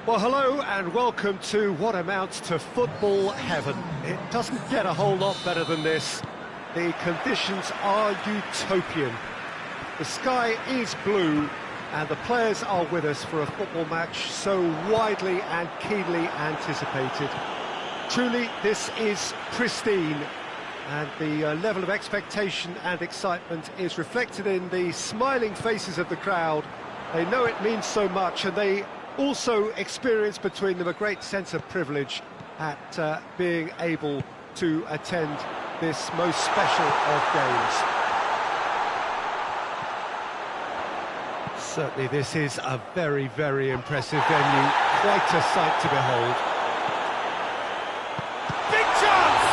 Well, hello and welcome to what amounts to football heaven. It doesn't get a whole lot better than this. The conditions are utopian. The sky is blue and the players are with us for a football match so widely and keenly anticipated. Truly, this is pristine, and the level of expectation and excitement is reflected in the smiling faces of the crowd. They know it means so much, and they also experience between them a great sense of privilege at being able to attend this most special of games. Certainly this is a very, very impressive venue, quite a sight to behold. Big chance!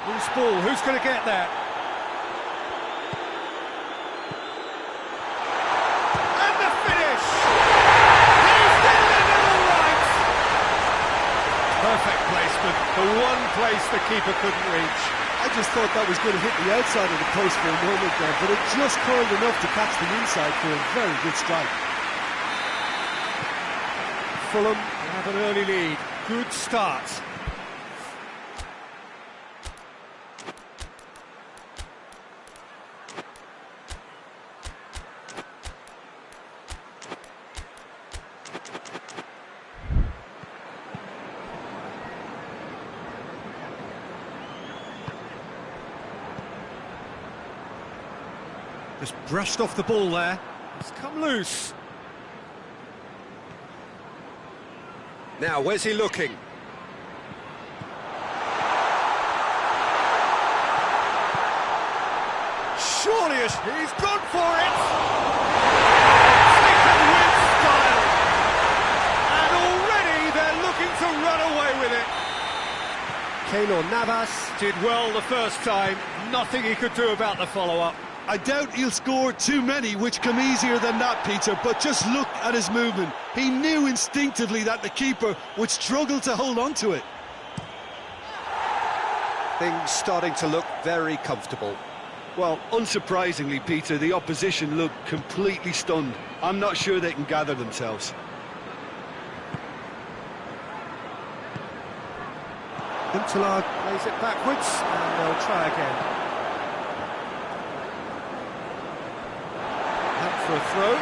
Loose ball, who's going to get that? Perfect placement, the one place the keeper couldn't reach. I just thought that was going to hit the outside of the post for a moment there, but it just curled enough to catch the inside for a very good strike. Fulham have an early lead. Good start. Just brushed off the ball there. It's come loose. Now, where's he looking? Surely he's gone for it! Taken with style! And already they're looking to run away with it. Keylor Navas did well the first time. Nothing he could do about the follow-up. I doubt he'll score too many, which come easier than that, Peter, but just look at his movement. He knew instinctively that the keeper would struggle to hold on to it. Things starting to look very comfortable. Well, unsurprisingly, Peter, the opposition look completely stunned. I'm not sure they can gather themselves. Huntelaar plays it backwards, and they'll try again. For a throw.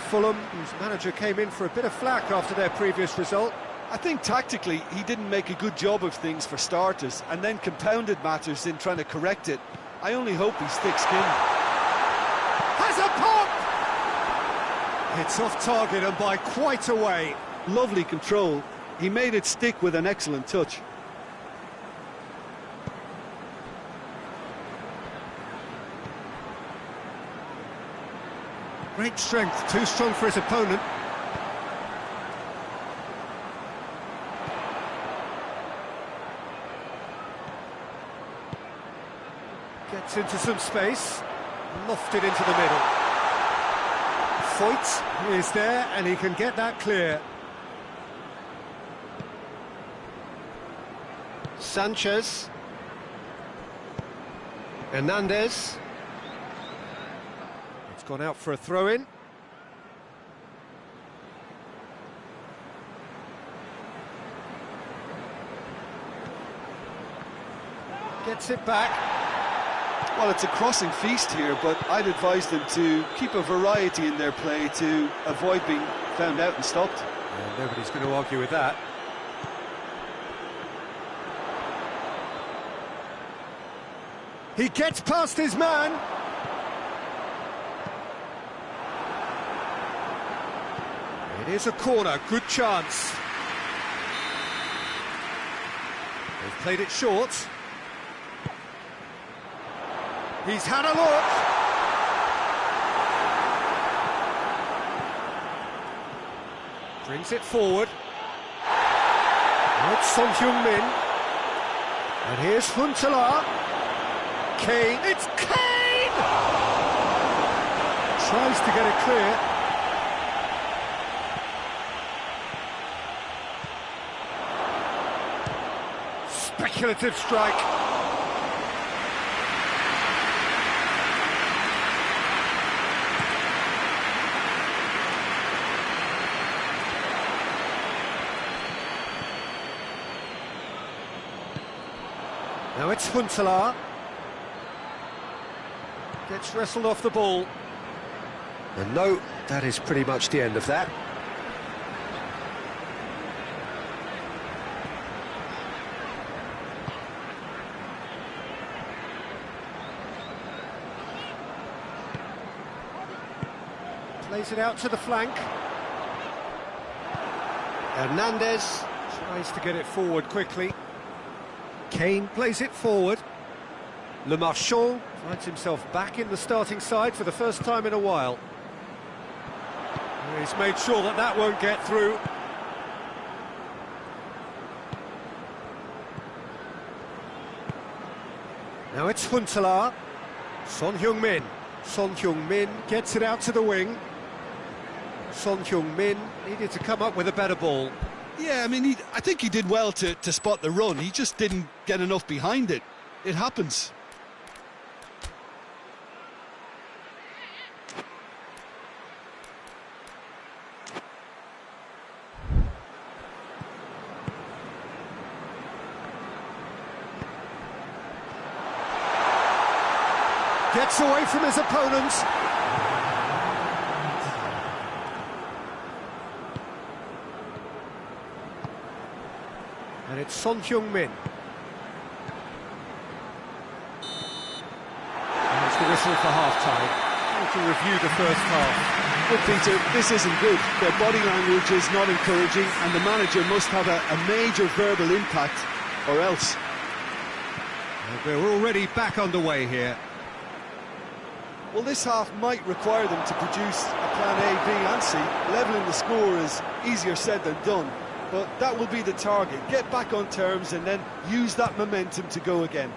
Fulham, whose manager came in for a bit of flack after their previous result. I think tactically he didn't make a good job of things for starters, and then compounded matters in trying to correct it. I only hope he's thick-skinned. Has a pop! It's off target and by quite a way. Lovely control. He made it stick with an excellent touch. Great strength, too strong for his opponent. Gets into some space, lofted into the middle. Foyt is there and he can get that clear. Sanchez. Hernandez. It's gone out for a throw-in. Gets it back. Well, it's a crossing feast here, but I'd advise them to keep a variety in their play to avoid being found out and stopped. Yeah, nobody's going to argue with that. He gets past his man. It is a corner, good chance. They've played it short. He's had a look. Brings it forward. It's Son Heung-min. And here's Huntelaar. Kane. It's Kane! Tries to get it clear. Speculative strike. Now it's Huntelaar. Gets wrestled off the ball. And no, that is pretty much the end of that. Plays it out to the flank. Hernandez tries to get it forward quickly. Kane plays it forward. Le Marchand finds himself back in the starting side for the first time in a while. He's made sure that that won't get through. Now it's Huntelaar. Son Heung-min. Son Heung-min gets it out to the wing. Son Heung-min needed to come up with a better ball. Yeah, I mean, I think he did well to spot the run. He just didn't get enough behind it. It happens. Gets away from his opponents. And it's Son Heung-min. And it's the whistle for half-time. To review the first half. Well, Peter, this isn't good. Their body language is not encouraging, and the manager must have a major verbal impact, or else. They're already back underway here. Well, this half might require them to produce a plan A, B and C. Levelling the score is easier said than done, but that will be the target. Get back on terms and then use that momentum to go again.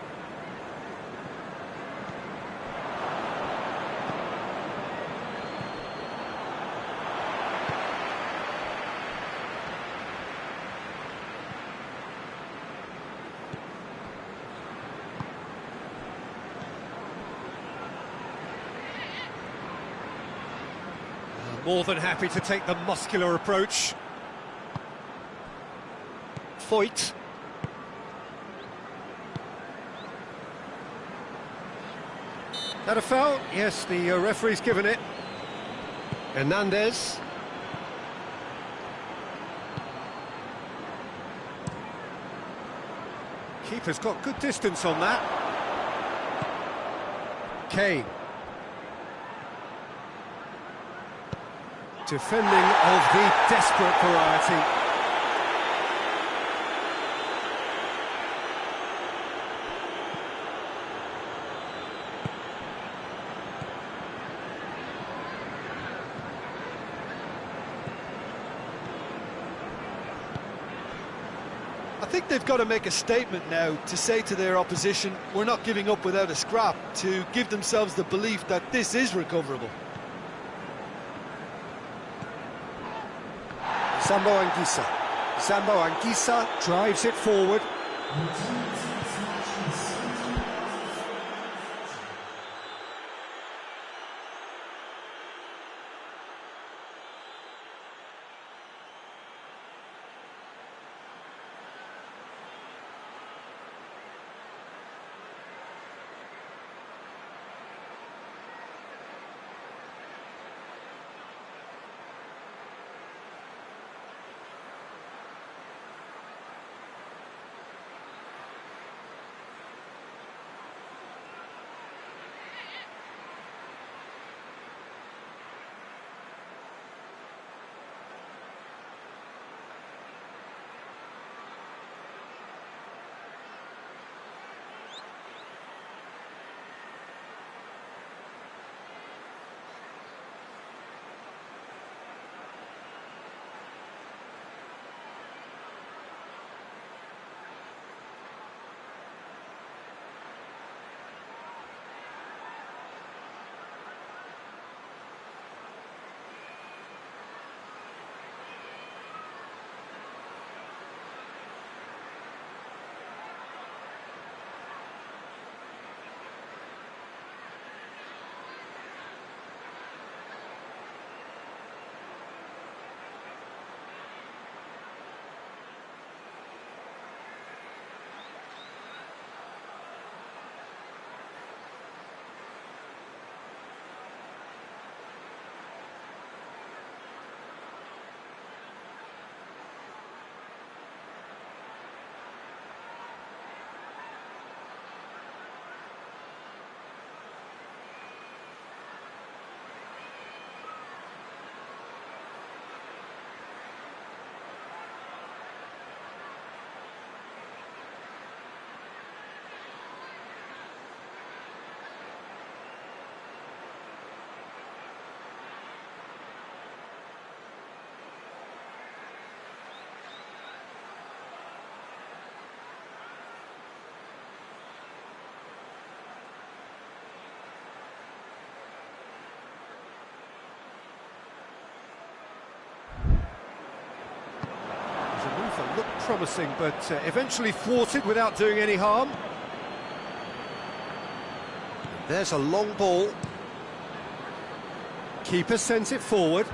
More than happy to take the muscular approach. Foyt. That a foul? Yes, the referee's given it. Hernandez. Keeper's got good distance on that. Kane. Defending of the desperate variety. I think they've got to make a statement now to say to their opposition, we're not giving up without a scrap, to give themselves the belief that this is recoverable. Sambo Anguissa. Sambo Anguissa drives it forward. promising, but eventually thwarted without doing any harm. There's a long ball. Keeper sends it forward.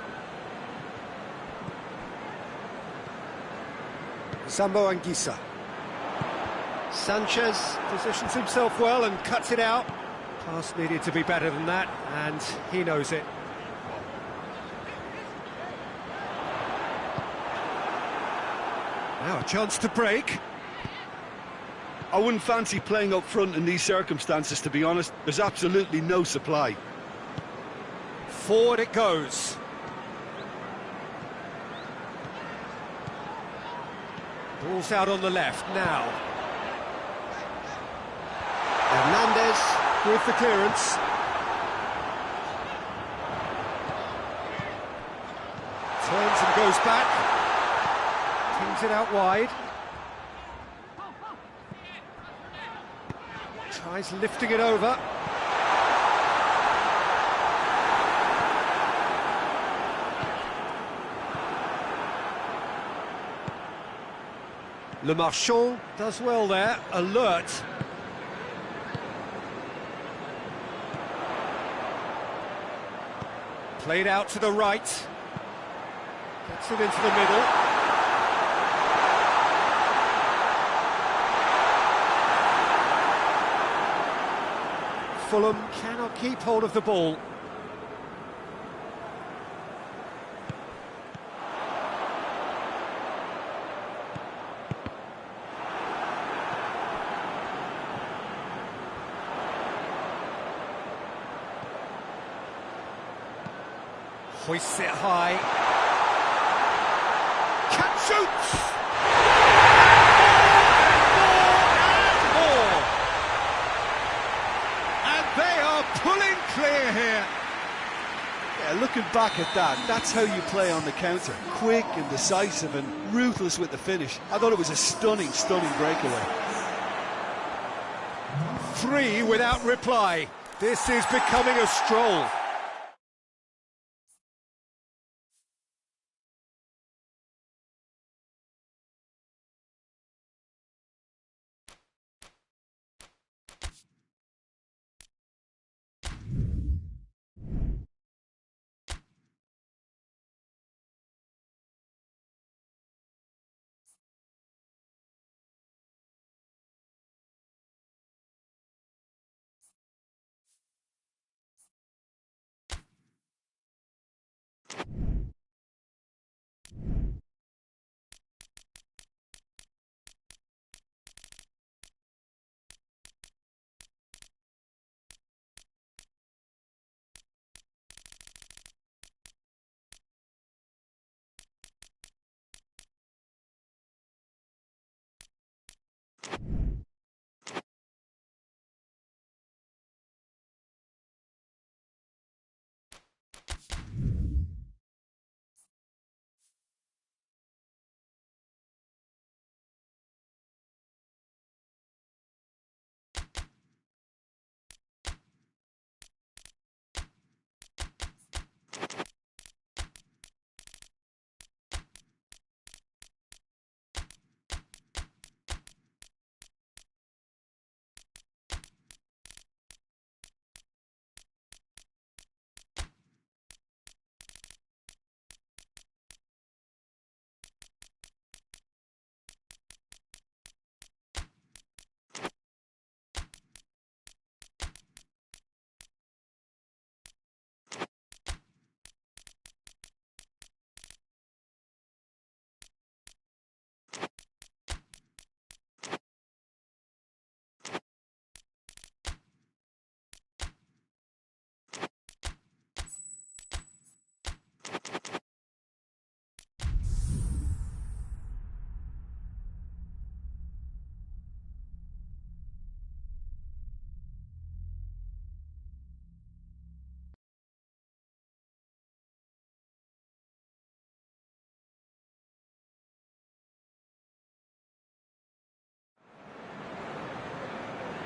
Zambo Anguissa. Sanchez positions himself well and cuts it out. Pass needed to be better than that, and he knows it. Now a chance to break. I wouldn't fancy playing up front in these circumstances, to be honest. There's absolutely no supply. Forward it goes. Ball's out on the left now. Hernandez with the clearance. Turns and goes back. Pings it out wide. Tries lifting it over. Le Marchand does well there, alert. Played out to the right. Gets it into the middle. Fulham cannot keep hold of the ball. Hoists it high. Cat shoots! More and they are pulling clear here. Yeah, looking back at that, that's how you play on the counter. Quick and decisive and ruthless with the finish. I thought it was a stunning, stunning breakaway. 3 without reply. This is becoming a stroll.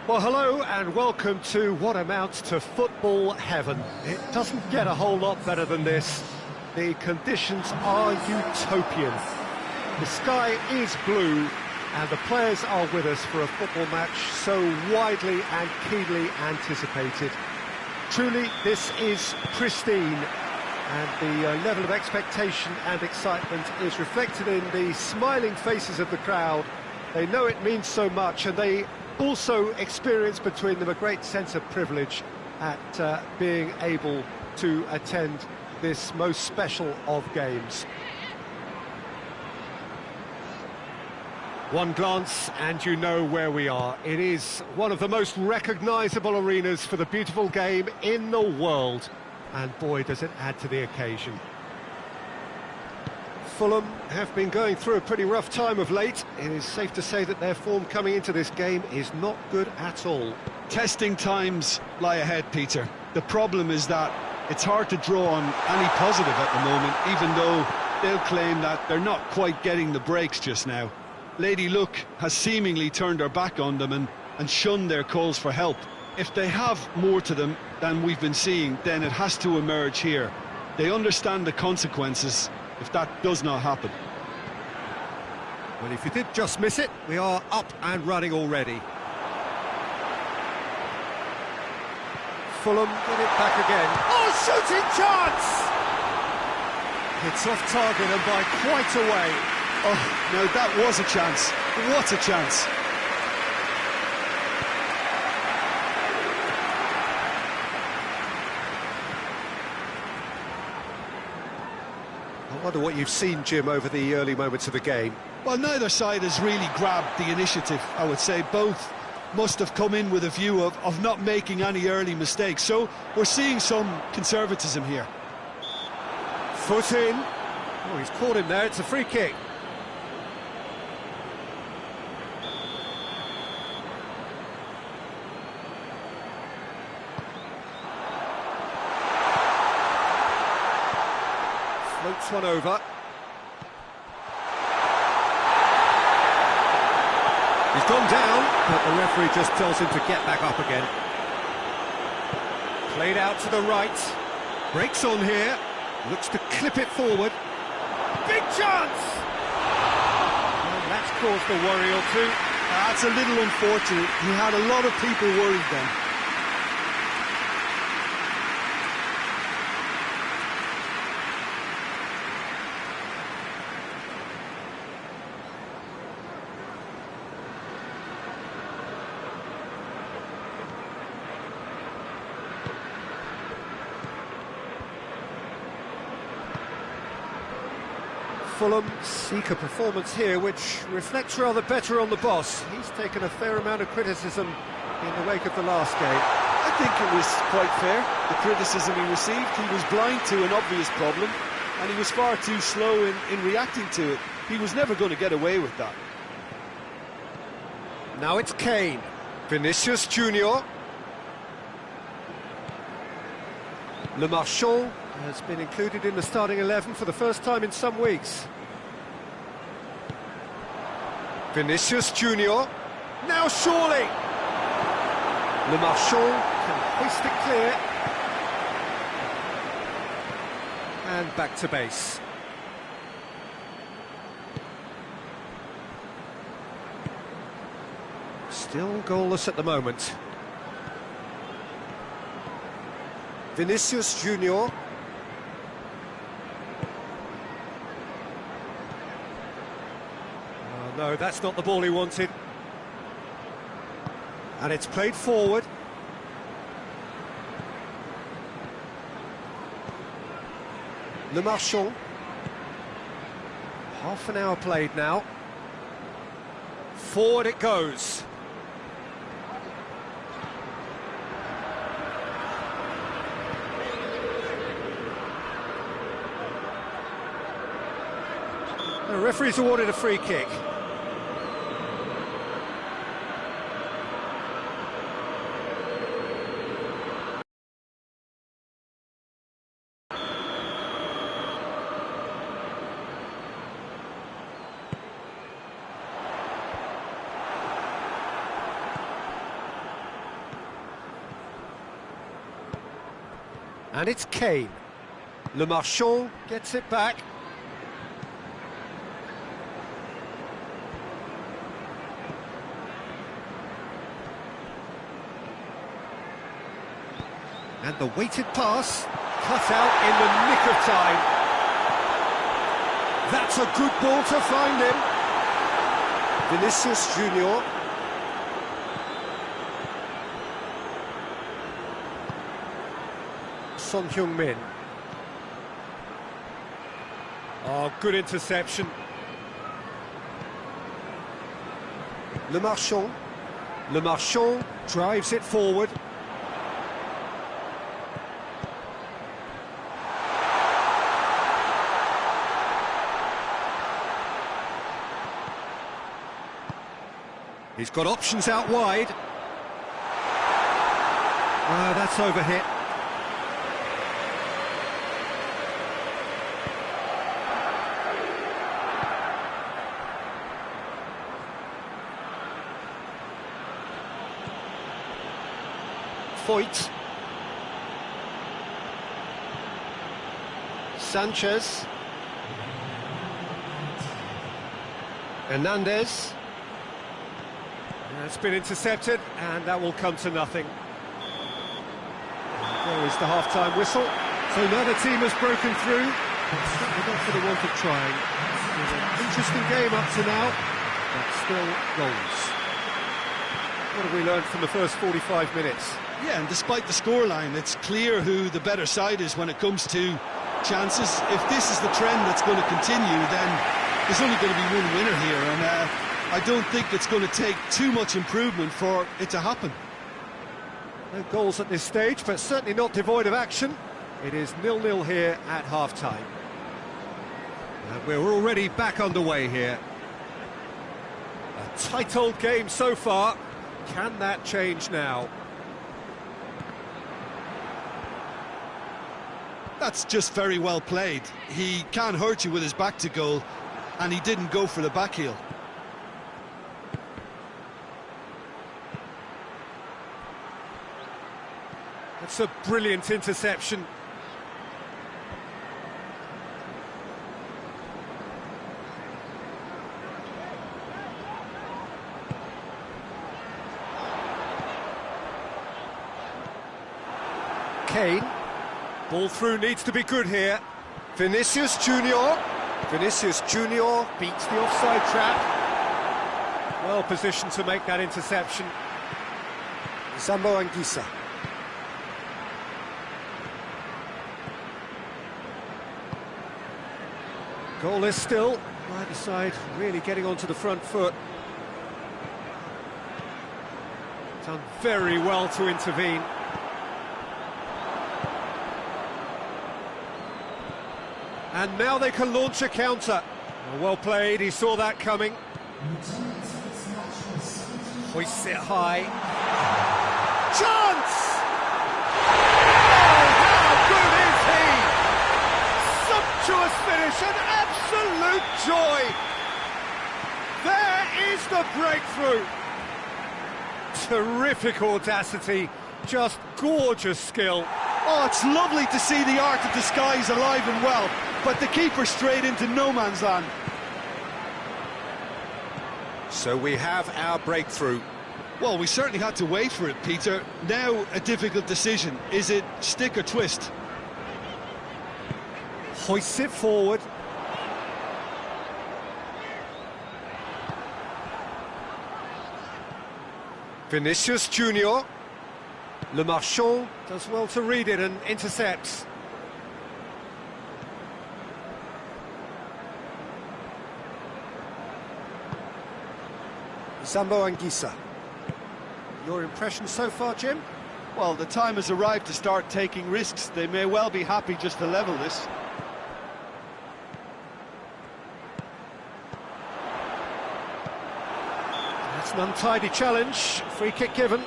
Well, hello and welcome to what amounts to football heaven. It doesn't get a whole lot better than this. The conditions are utopian. The sky is blue, and the players are with us for a football match so widely and keenly anticipated. Truly, this is pristine, and the level of expectation and excitement is reflected in the smiling faces of the crowd. They know it means so much, and they also experience between them a great sense of privilege at being able to attend this most special of games. One glance and you know where we are. It is one of the most recognisable arenas for the beautiful game in the world. And boy, does it add to the occasion. Fulham have been going through a pretty rough time of late. It is safe to say that their form coming into this game is not good at all. Testing times lie ahead, Peter. The problem is that it's hard to draw on any positive at the moment, even though they'll claim that they're not quite getting the breaks just now. Lady Luck has seemingly turned her back on them and shunned their calls for help. If they have more to them than we've been seeing, then it has to emerge here. They understand the consequences if that does not happen. Well, if you did just miss it, we are up and running already. Fulham get it back again. Oh, shooting chance! It's off target and by quite a way. Oh, no, that was a chance. What a chance. I wonder what you've seen, Jim, over the early moments of the game. Well, neither side has really grabbed the initiative, I would say. Both must have come in with a view of not making any early mistakes. So we're seeing some conservatism here. Foot in. Oh, he's caught him there. It's a free kick. Floats one over. He's gone down, but the referee just tells him to get back up again. Played out to the right. Breaks on here. Looks to clip it forward. Big chance! And that's caused a worry or two. That's a little unfortunate. He had a lot of people worried then. Fulham seek a performance here which reflects rather better on the boss. He's taken a fair amount of criticism in the wake of the last game. I think it was quite fair, the criticism he received. He was blind to an obvious problem, and he was far too slow in reacting to it. He was never going to get away with that. Now it's Kane. Vinicius Junior. Le Marchand has been included in the starting 11 for the first time in some weeks. Vinicius Junior. Now surely! Le Marchand can hoist it clear. And back to base. Still goalless at the moment. Vinicius Junior. Oh, no, that's not the ball he wanted. And it's played forward. Le Marchand. Half an hour played now. Forward it goes. The referee's awarded a free kick. And it's Kane. Le Marchand gets it back. And the weighted pass, cut out in the nick of time. That's a good ball to find him. Vinicius Junior. Son Heung-min. Oh, good interception. Le Marchand. Le Marchand drives it forward. He's got options out wide. That's overhit. Foyt. Sanchez. Hernandez. It's been intercepted, and that will come to nothing. There is the half-time whistle. So now the team has broken through. Certainly not for the want of trying. It's an interesting game up to now, but still goals. What have we learned from the first 45 minutes? Yeah, and despite the scoreline, it's clear who the better side is when it comes to chances. If this is the trend that's going to continue, then there's only going to be one winner here, and I don't think it's going to take too much improvement for it to happen. No goals at this stage, but certainly not devoid of action. It is 0-0 here at half-time. And we're already back underway here. A tight old game so far. Can that change now? That's just very well played. He can't hurt you with his back to goal, and he didn't go for the back heel. That's a brilliant interception. Kane. Ball through needs to be good here. Vinicius Junior. Vinicius Junior beats the offside trap. Well positioned to make that interception. Zambo Anguissa. Goalless still. Either side really getting onto the front foot. Done very well to intervene. And now they can launch a counter. Well played, he saw that coming. Hoists it high. Chance! Oh, how good is he! Sumptuous finish, an absolute joy! There is the breakthrough! Terrific audacity, just gorgeous skill. Oh, it's lovely to see the art of disguise alive and well, but the keeper straight into no man's land. So we have our breakthrough. Well, we certainly had to wait for it, Peter. Now a difficult decision. Is it stick or twist? Hoists it forward. Vinicius Junior. Le Marchand does well to read it and intercepts. Zambo Anguissa. Your impression so far, Jim? Well, the time has arrived to start taking risks. They may well be happy just to level this. That's an untidy challenge. Free kick given.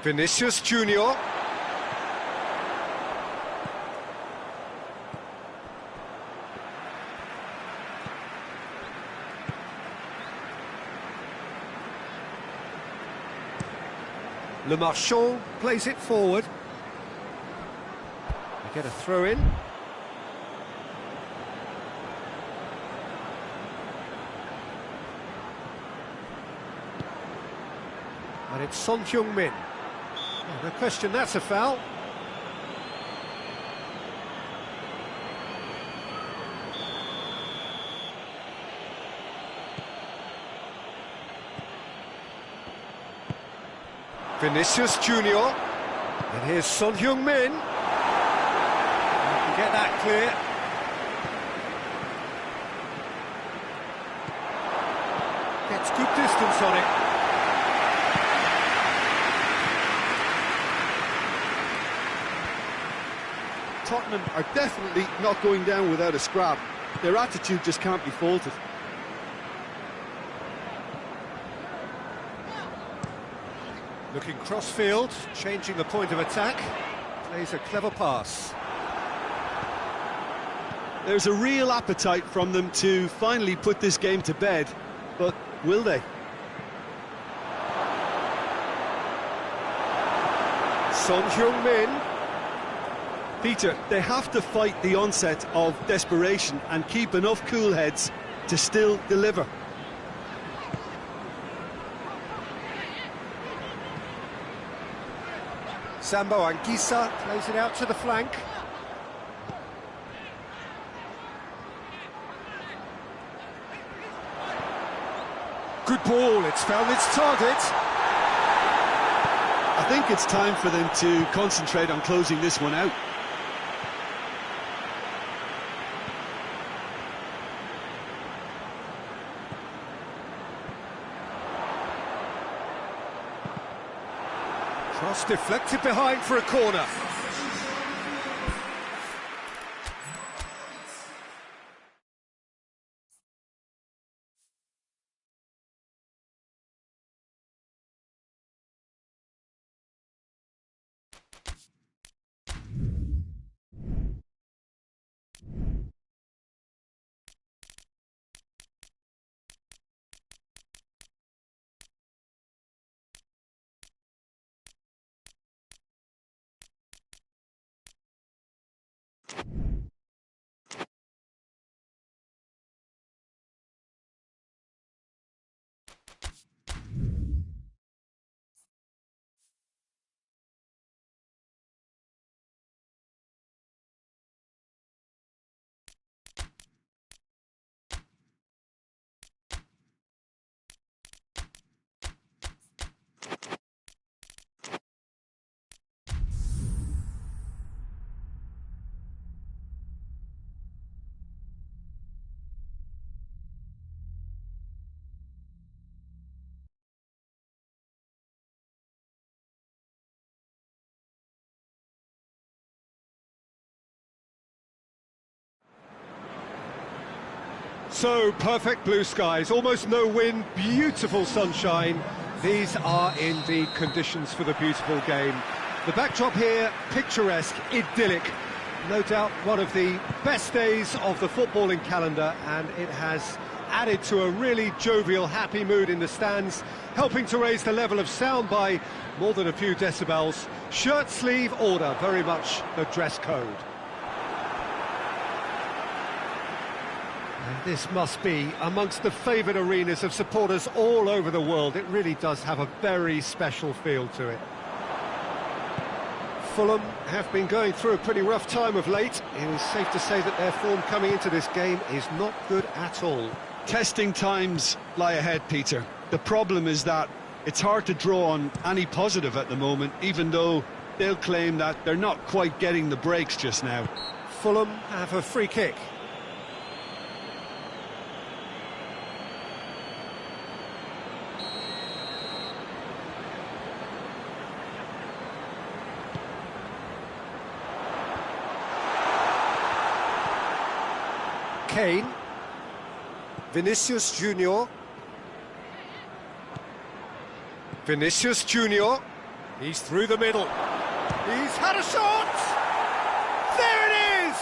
Vinicius Junior. Le Marchand plays it forward. They get a throw in. And it's Son Heung-min. Oh, no question, that's a foul. Vinicius Junior. And here's Son Heung-min. Get that clear. Gets good distance on it. Tottenham are definitely not going down without a scrap. Their attitude just can't be faulted. Looking cross-field, changing the point of attack. Plays a clever pass. There's a real appetite from them to finally put this game to bed, but will they? Son Heung-min. Peter, they have to fight the onset of desperation and keep enough cool heads to still deliver. Sambo Anguissa plays it out to the flank. Good ball, it's found its target. I think it's time for them to concentrate on closing this one out. Cross deflected behind for a corner. So, perfect blue skies, almost no wind, beautiful sunshine. These are indeed conditions for the beautiful game. The backdrop here, picturesque, idyllic. No doubt one of the best days of the footballing calendar, and it has added to a really jovial, happy mood in the stands, helping to raise the level of sound by more than a few decibels. Shirt sleeve order, very much the dress code. And this must be amongst the favoured arenas of supporters all over the world. It really does have a very special feel to it. Fulham have been going through a pretty rough time of late. It is safe to say that their form coming into this game is not good at all. Testing times lie ahead, Peter. The problem is that it's hard to draw on any positive at the moment, even though they'll claim that they're not quite getting the breaks just now. Fulham have a free kick. Kane, Vinicius Junior, Vinicius Junior, he's through the middle, he's had a shot, there it is!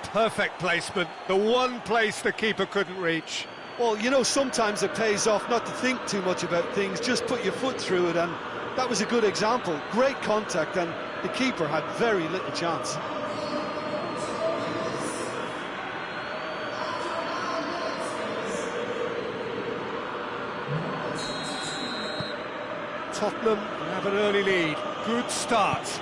Perfect placement, the one place the keeper couldn't reach. Well, you know, sometimes it pays off not to think too much about things, just put your foot through it, and that was a good example. Great contact, and the keeper had very little chance. Tottenham have an early lead. Good start.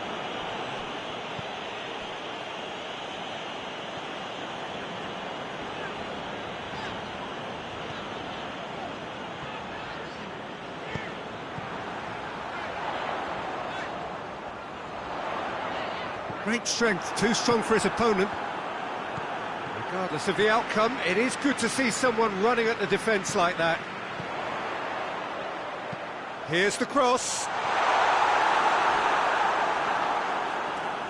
Great strength, too strong for his opponent. Regardless of the outcome, it is good to see someone running at the defence like that. Here's the cross.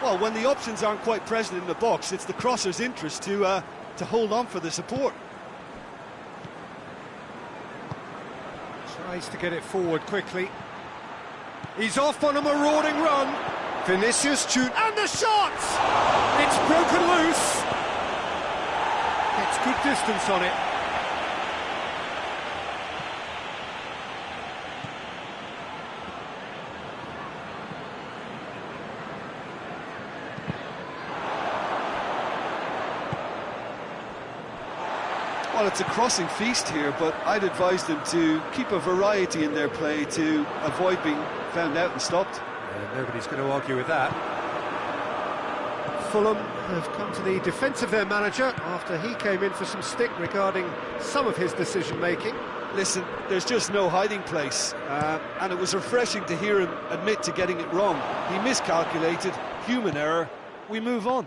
Well, when the options aren't quite present in the box, it's the crosser's interest to hold on for the support. Tries to get it forward quickly. He's off on a marauding run. Vinicius shoot, and the shot! It's broken loose. Gets good distance on it. Well, it's a crossing feast here, but I'd advise them to keep a variety in their play to avoid being found out and stopped. Nobody's going to argue with that. Fulham have come to the defence of their manager after he came in for some stick regarding some of his decision-making. Listen, there's just no hiding place, and it was refreshing to hear him admit to getting it wrong. He miscalculated, human error, we move on.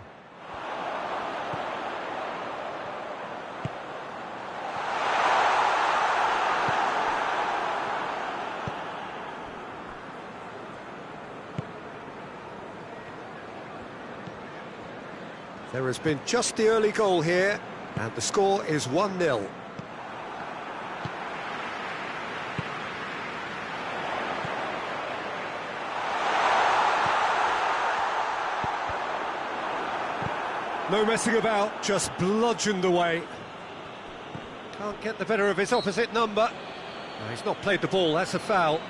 There has been just the early goal here, and the score is 1-0. No messing about, just bludgeoned away. Can't get the better of his opposite number. No, he's not played the ball, that's a foul.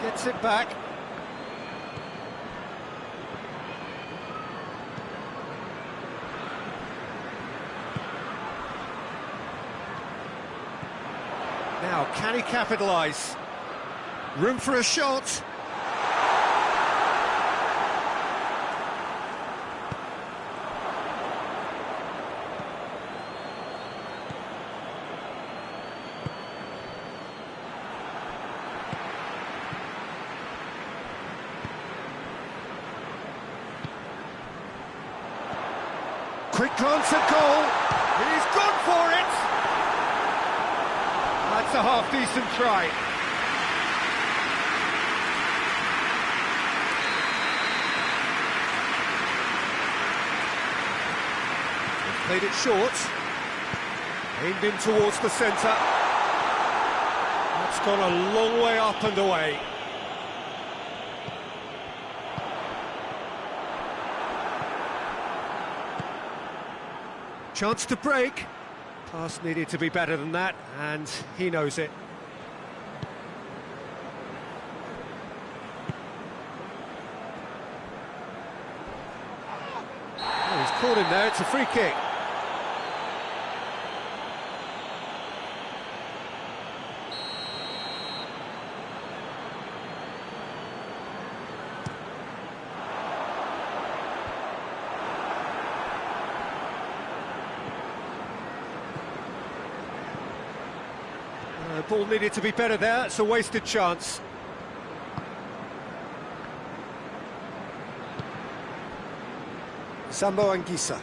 Gets it back. Now, can he capitalise? Room for a shot. Quick glance at goal. He's gone for it. That's a half-decent try. He's played it short. Aimed in towards the centre. That's gone a long way up and away. Chance to break. Pass needed to be better than that, and he knows it. Oh, he's caught him there, it's a free kick. Ball needed to be better there, it's a wasted chance. Sambo Anguissa.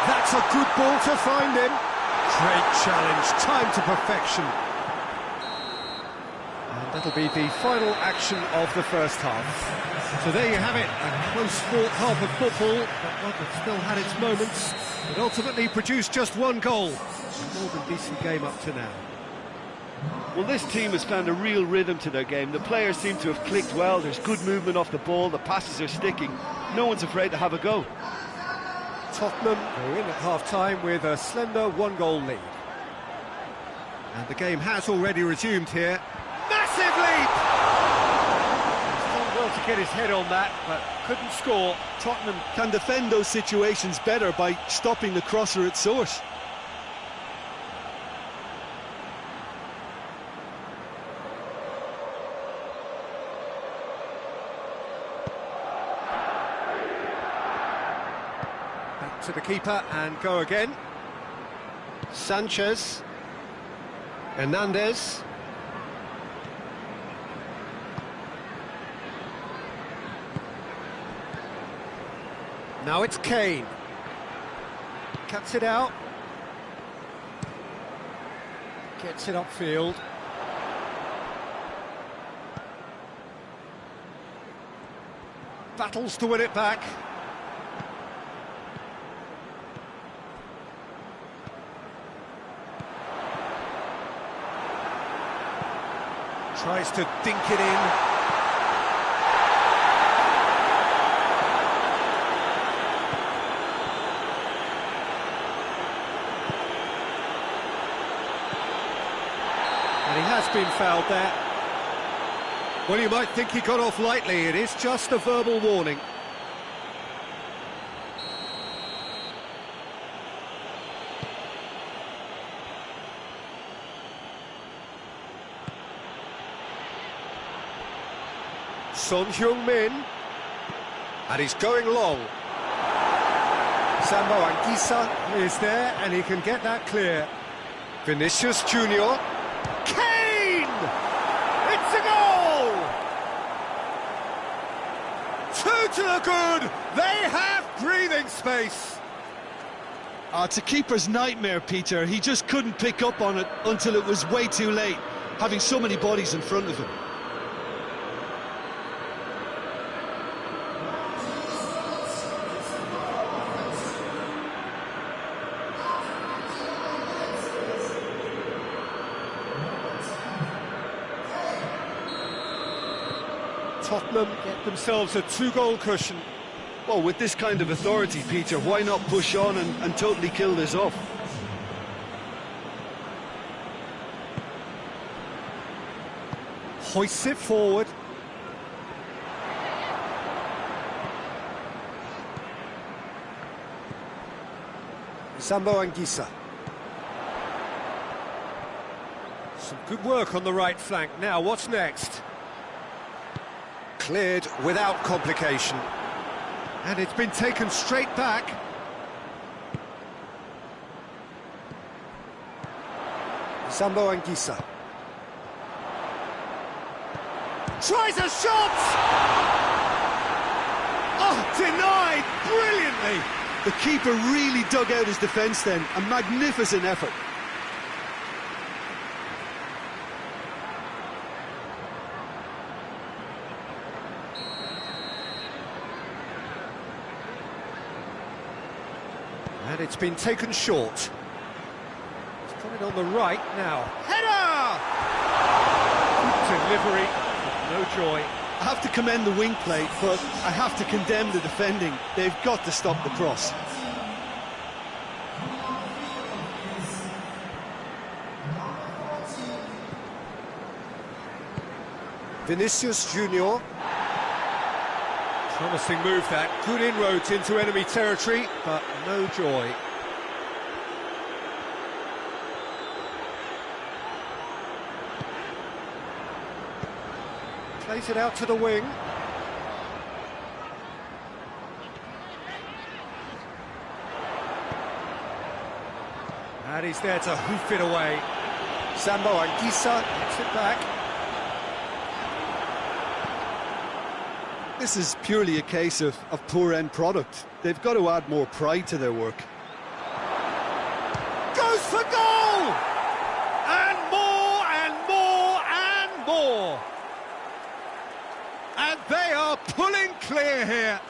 That's a good ball to find him. Great challenge, time to perfection. That'll be the final action of the first half. So there you have it, a close-fought half of football, but one that still had its moments. It ultimately produced just one goal. A more than decent game up to now. Well, this team has found a real rhythm to their game. The players seem to have clicked well. There's good movement off the ball. The passes are sticking. No one's afraid to have a go. Tottenham go in at half-time with a slender one-goal lead. And the game has already resumed here. Massive leap! He's done well to get his head on that, but couldn't score. Tottenham can defend those situations better by stopping the crosser at source. Back to the keeper and go again. Sanchez. Hernandez. Now it's Kane. Cuts it out. Gets it upfield. Battles to win it back. Tries to dink it in. And he has been fouled there. Well, you might think he got off lightly. It is just a verbal warning. Son Heung-min, and he's going long. Sambo Anguissa is there, and he can get that clear. Vinicius Junior. Kane! It's a goal! Two to the good. They have breathing space. It's a keeper's nightmare, Peter. He just couldn't pick up on it until it was way too late, having so many bodies in front of him. Tottenham get themselves a two-goal cushion. Well, with this kind of authority, Peter, why not push on and totally kill this off? Hoists it forward. Sambo Anguissa. Some good work on the right flank. Now, what's next? Cleared without complication. And it's been taken straight back. Sambo Anguissa. Tries a shot! Oh, denied brilliantly! The keeper really dug out his defence then. A magnificent effort. And it's been taken short. He's got it on the right now. Header! Good delivery, no joy. I have to commend the wing play, but I have to condemn the defending. They've got to stop the cross. Vinicius Junior. Promising move that. Good inroads into enemy territory, but no joy. Plays it out to the wing. And he's there to hoof it away. Sambo Anguissa gets it back. This is purely a case of poor end product. They've got to add more pride to their work. Goes for goal! And more and more and more! And they are pulling clear here.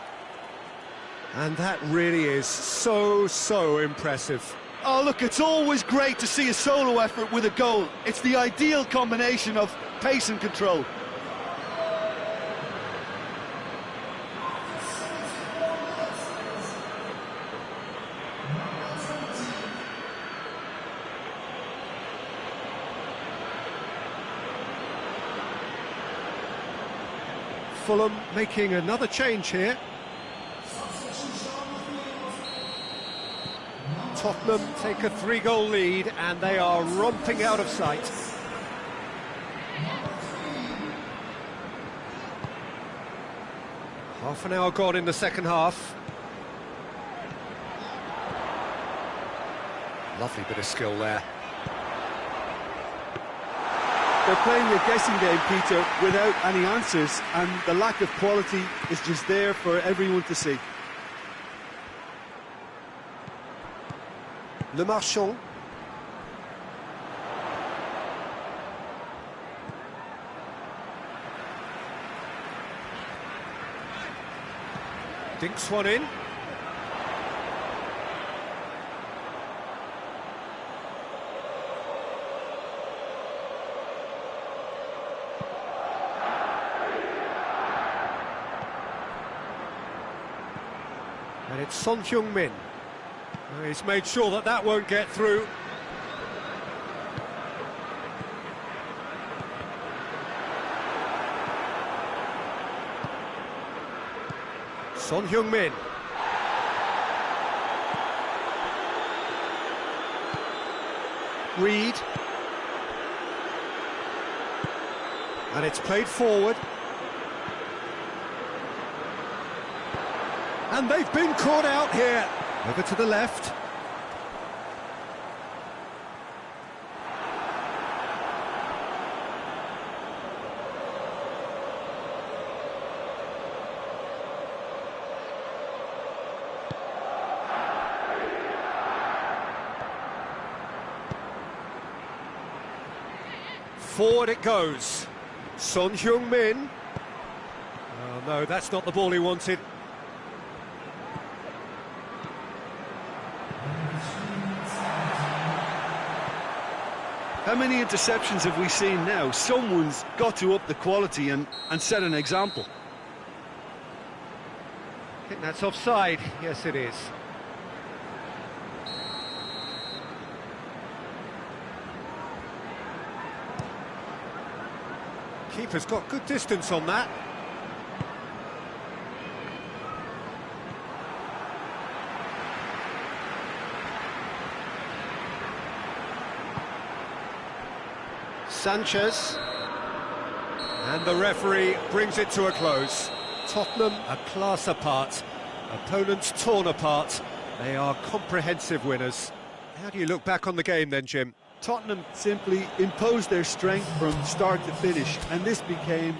And that really is so impressive. Oh, look, it's always great to see a solo effort with a goal. It's the ideal combination of pace and control. Fulham making another change here. Tottenham take a 3-goal lead and they are romping out of sight. Half an hour gone in the second half. Lovely bit of skill there. They're playing a guessing game, Peter, without any answers, and the lack of quality is just there for everyone to see. Le Marchand. Dinks one in. And it's Son Heung-min. He's made sure that that won't get through. Son Heung-min. Reed. And it's played forward. And they've been caught out here. Over to the left. Forward it goes. Son Heung-min. Oh no, that's not the ball he wanted. How many interceptions have we seen now? Someone's got to up the quality and set an example. I think that's offside. Yes, it is. Keeper's got good distance on that. Sanchez, and the referee brings it to a close. Tottenham a class apart, opponents torn apart. They are comprehensive winners. How do you look back on the game then, Jim? Tottenham simply imposed their strength from start to finish, and this became...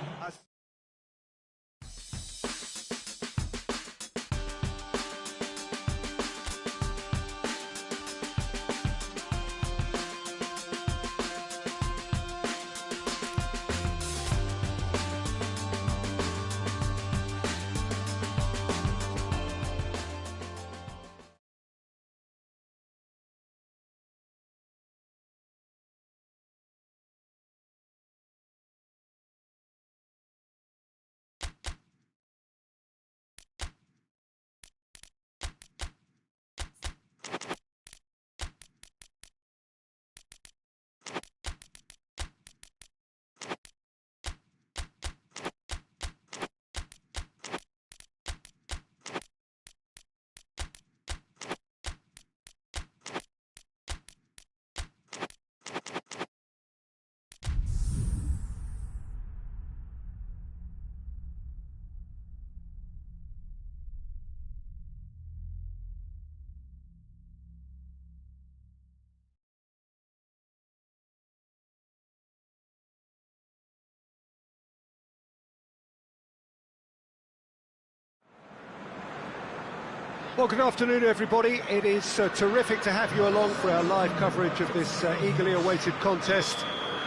Well, good afternoon, everybody. It is terrific to have you along for our live coverage of this eagerly awaited contest.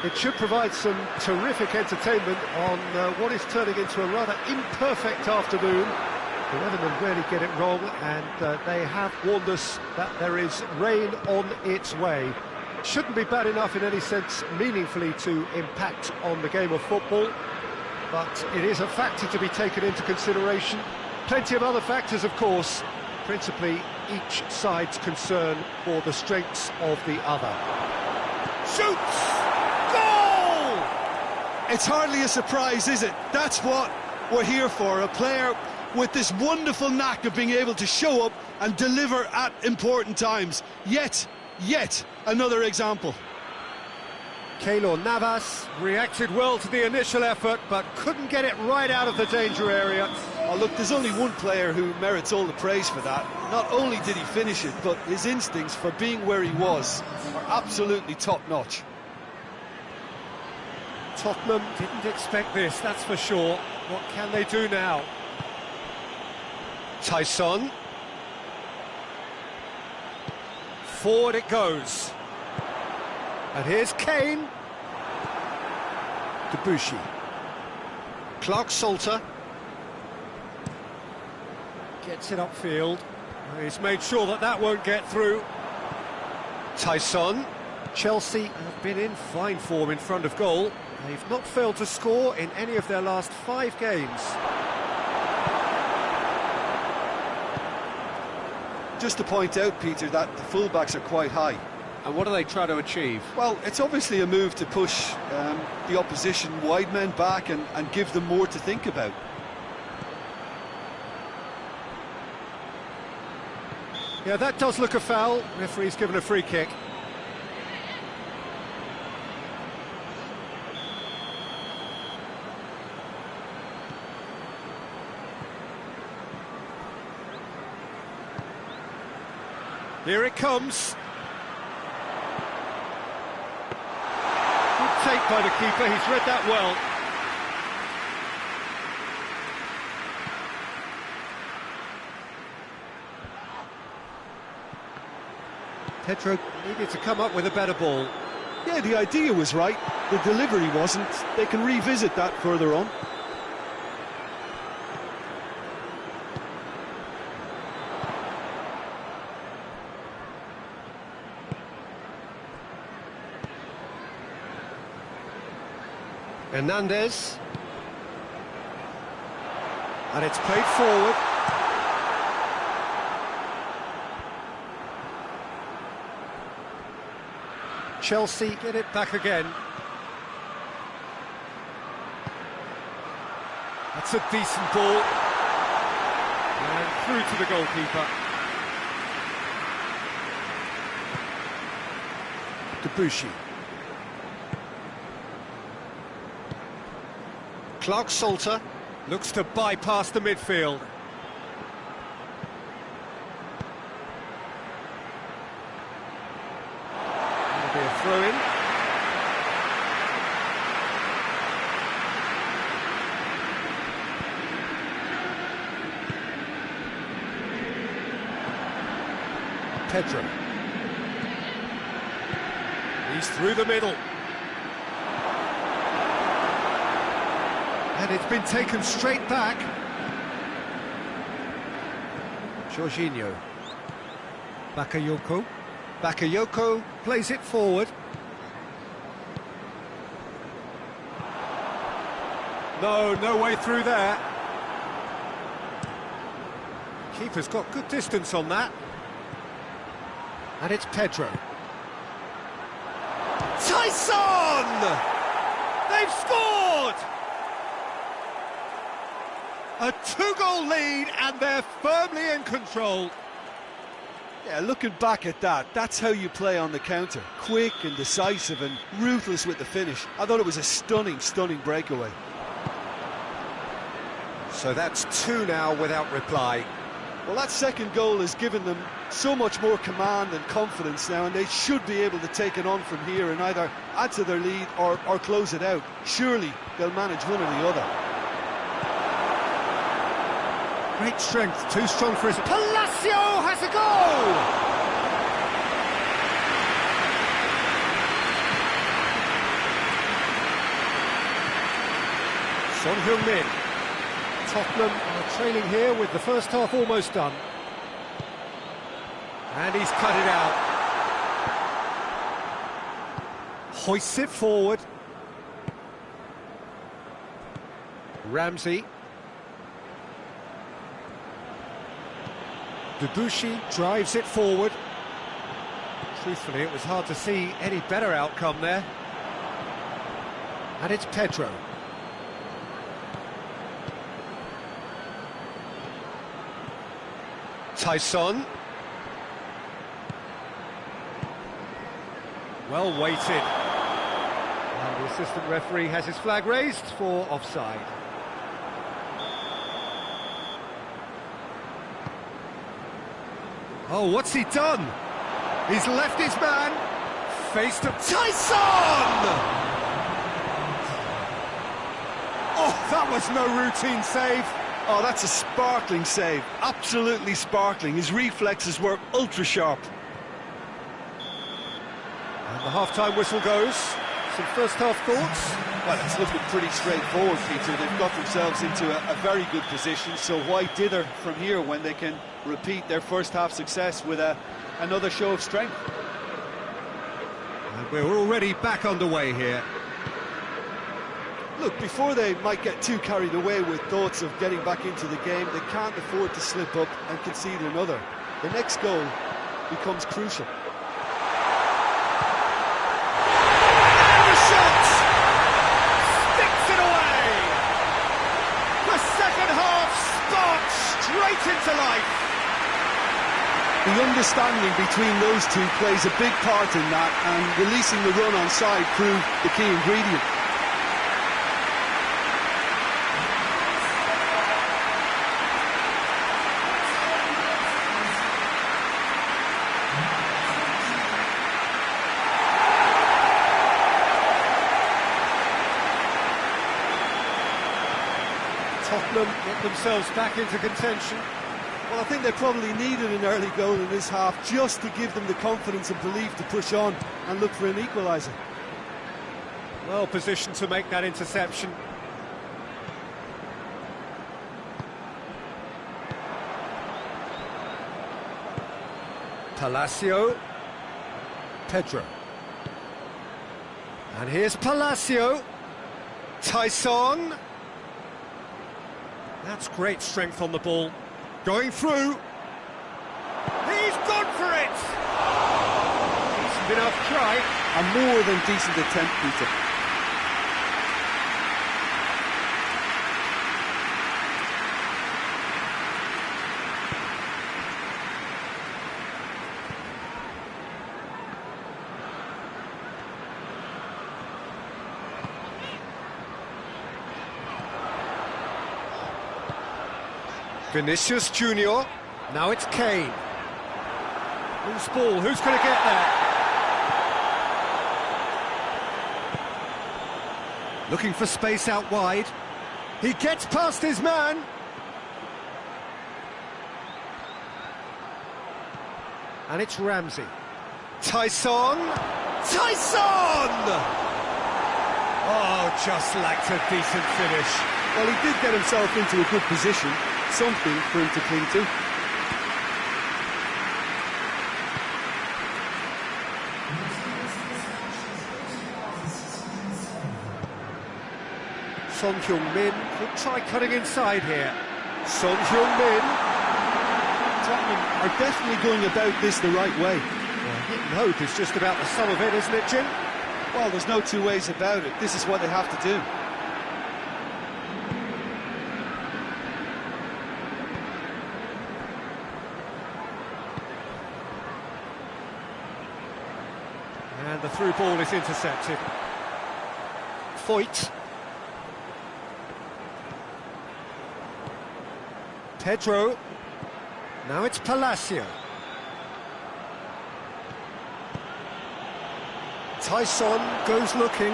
It should provide some terrific entertainment on what is turning into a rather imperfect afternoon. The weathermen really get it wrong, and they have warned us that there is rain on its way. Shouldn't be bad enough in any sense meaningfully to impact on the game of football, but it is a factor to be taken into consideration. Plenty of other factors, of course, principally each side's concern for the strengths of the other. Shoots! Goal! It's hardly a surprise, is it? That's what we're here for, a player with this wonderful knack of being able to show up and deliver at important times. Yet another example. Keylor Navas reacted well to the initial effort, but couldn't get it right out of the danger area. Oh, look, there's only one player who merits all the praise for that. Not only did he finish it, but his instincts for being where he was are absolutely top-notch. Tottenham didn't expect this, that's for sure. What can they do now? Tyson. Forward it goes. And here's Kane. Debussy. Clark-Salter. Gets it upfield. He's made sure that that won't get through. Tyson. Chelsea have been in fine form in front of goal. They've not failed to score in any of their last 5 games. Just to point out, Peter, that the fullbacks are quite high. And what do they try to achieve? Well, it's obviously a move to push the opposition wide men back and give them more to think about. Yeah, that does look a foul. Referee's given a free kick. Here it comes. Good take by the keeper, he's read that well. Pedro needed to come up with a better ball. Yeah, the idea was right, the delivery wasn't. They can revisit that further on. Hernandez. And it's played forward. Chelsea get it back again. That's a decent ball. And through to the goalkeeper. Debussy. Clark-Salter looks to bypass the midfield. That'll be a throw-in. Pedro. He's through the middle. And it's been taken straight back. Jorginho. Bakayoko. Bakayoko plays it forward. No way through there. Keeper's got good distance on that. And it's Pedro. Tyson! They've scored! A 2-goal lead, and they're firmly in control. Yeah, looking back at that, that's how you play on the counter. Quick and decisive and ruthless with the finish. I thought it was a stunning breakaway. So that's 2 now without reply. Well, that second goal has given them so much more command and confidence now, and they should be able to take it on from here and either add to their lead or close it out. Surely they'll manage one or the other. Great strength, too strong for his... Palacio has a goal! Son Heung-min Tottenham are trailing here with the first half almost done. And he's cut it out. Hoists it forward. Ramsey. Debuchy drives it forward. Truthfully, it was hard to see any better outcome there. And it's Pedro. Tyson. Well weighted. And the assistant referee has his flag raised for offside. Oh, what's he done? He's left his man. Face to Tyson! Oh, that was no routine save. Oh, that's a sparkling save. Absolutely sparkling. His reflexes were ultra-sharp. And the half-time whistle goes. Some first-half thoughts? Well, it's looking pretty straightforward, Peter. They've got themselves into a very good position, so why dither from here when they can repeat their first-half success with another show of strength? And we're already back underway here. Look, before they might get too carried away with thoughts of getting back into the game, they can't afford to slip up and concede another. The next goal becomes crucial. And the shot! Sticks it away! The second half sparks straight into life. The understanding between those two plays a big part in that, and releasing the run on side proved the key ingredient. Tottenham get themselves back into contention. Well, I think they probably needed an early goal in this half just to give them the confidence and belief to push on and look for an equaliser. Well positioned to make that interception. Palacio. Pedro. And here's Palacio. Tyson. That's great strength on the ball. Going through. He's gone for it! Decent enough try. A more than decent attempt, Peter. Vinicius Junior. Now it's Kane. Loose ball. Who's going to get there? Looking for space out wide. He gets past his man. And it's Ramsey. Tyson. Tyson! Oh, just lacked a decent finish. Well, he did get himself into a good position. Something for him to cling to. Son Heung-min could try cutting inside here. Son Heung-min. Tottenham are definitely going about this the right way. Well, hit and hope is just about the sum of it, isn't it, Jim? Well, there's no two ways about it. This is what they have to do. And the through ball is intercepted. Foyt. Pedro. Now it's Palacio. Tyson goes looking.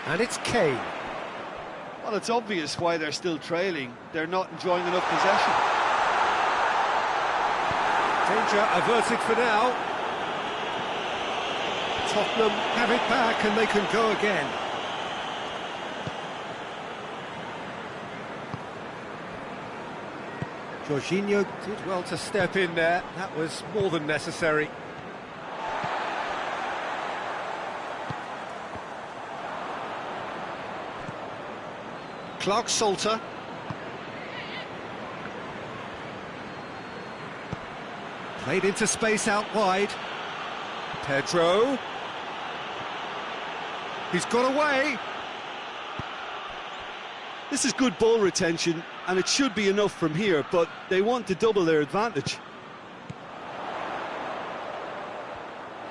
And it's Kane. Well, it's obvious why they're still trailing. They're not enjoying enough possession. Danger averted for now. Tottenham have it back and they can go again. Jorginho did well to step in there. That was more than necessary. Salter. Played into space out wide. Pedro. He's got away. This is good ball retention, and it should be enough from here, but they want to double their advantage.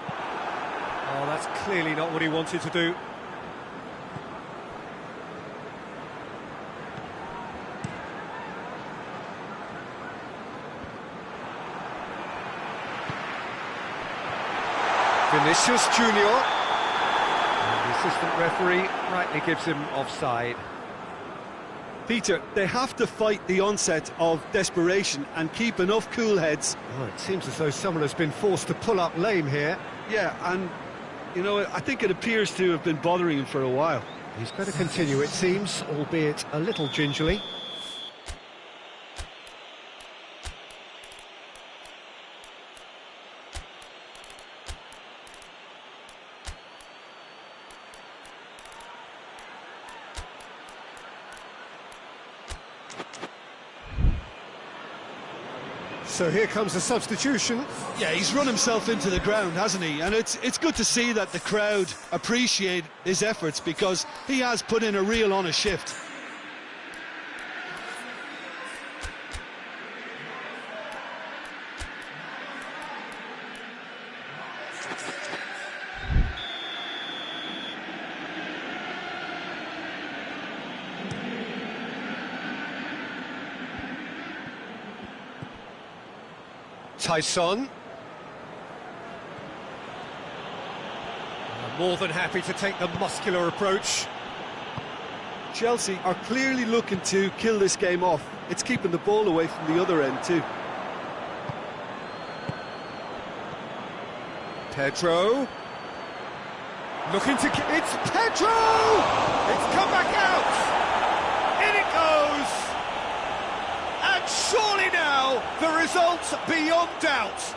Oh, that's clearly not what he wanted to do. Vinicius Junior. And the assistant referee rightly gives him offside. Peter, they have to fight the onset of desperation and keep enough cool heads. Oh, it seems as though someone has been forced to pull up lame here. Yeah, and, you know, I think it appears to have been bothering him for a while. He's better continue, it seems, albeit a little gingerly. So here comes a substitution. Yeah, he's run himself into the ground, hasn't he? And it's good to see that the crowd appreciate his efforts, because he has put in a real honest shift. Tyson. More than happy to take the muscular approach. Chelsea are clearly looking to kill this game off. It's keeping the ball away from the other end too. Pedro. Looking to... It's Pedro! It's come back out! In it goes! And surely now, the result beyond doubt.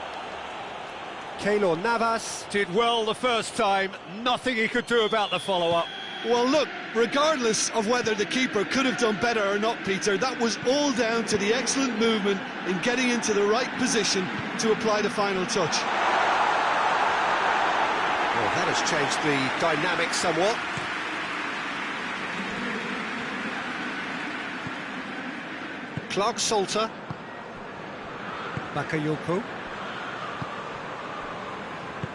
Keylor Navas did well the first time, nothing he could do about the follow-up. Well, look, regardless of whether the keeper could have done better or not, Peter, that was all down to the excellent movement in getting into the right position to apply the final touch. Well, that has changed the dynamic somewhat. Salter. Bakayoko.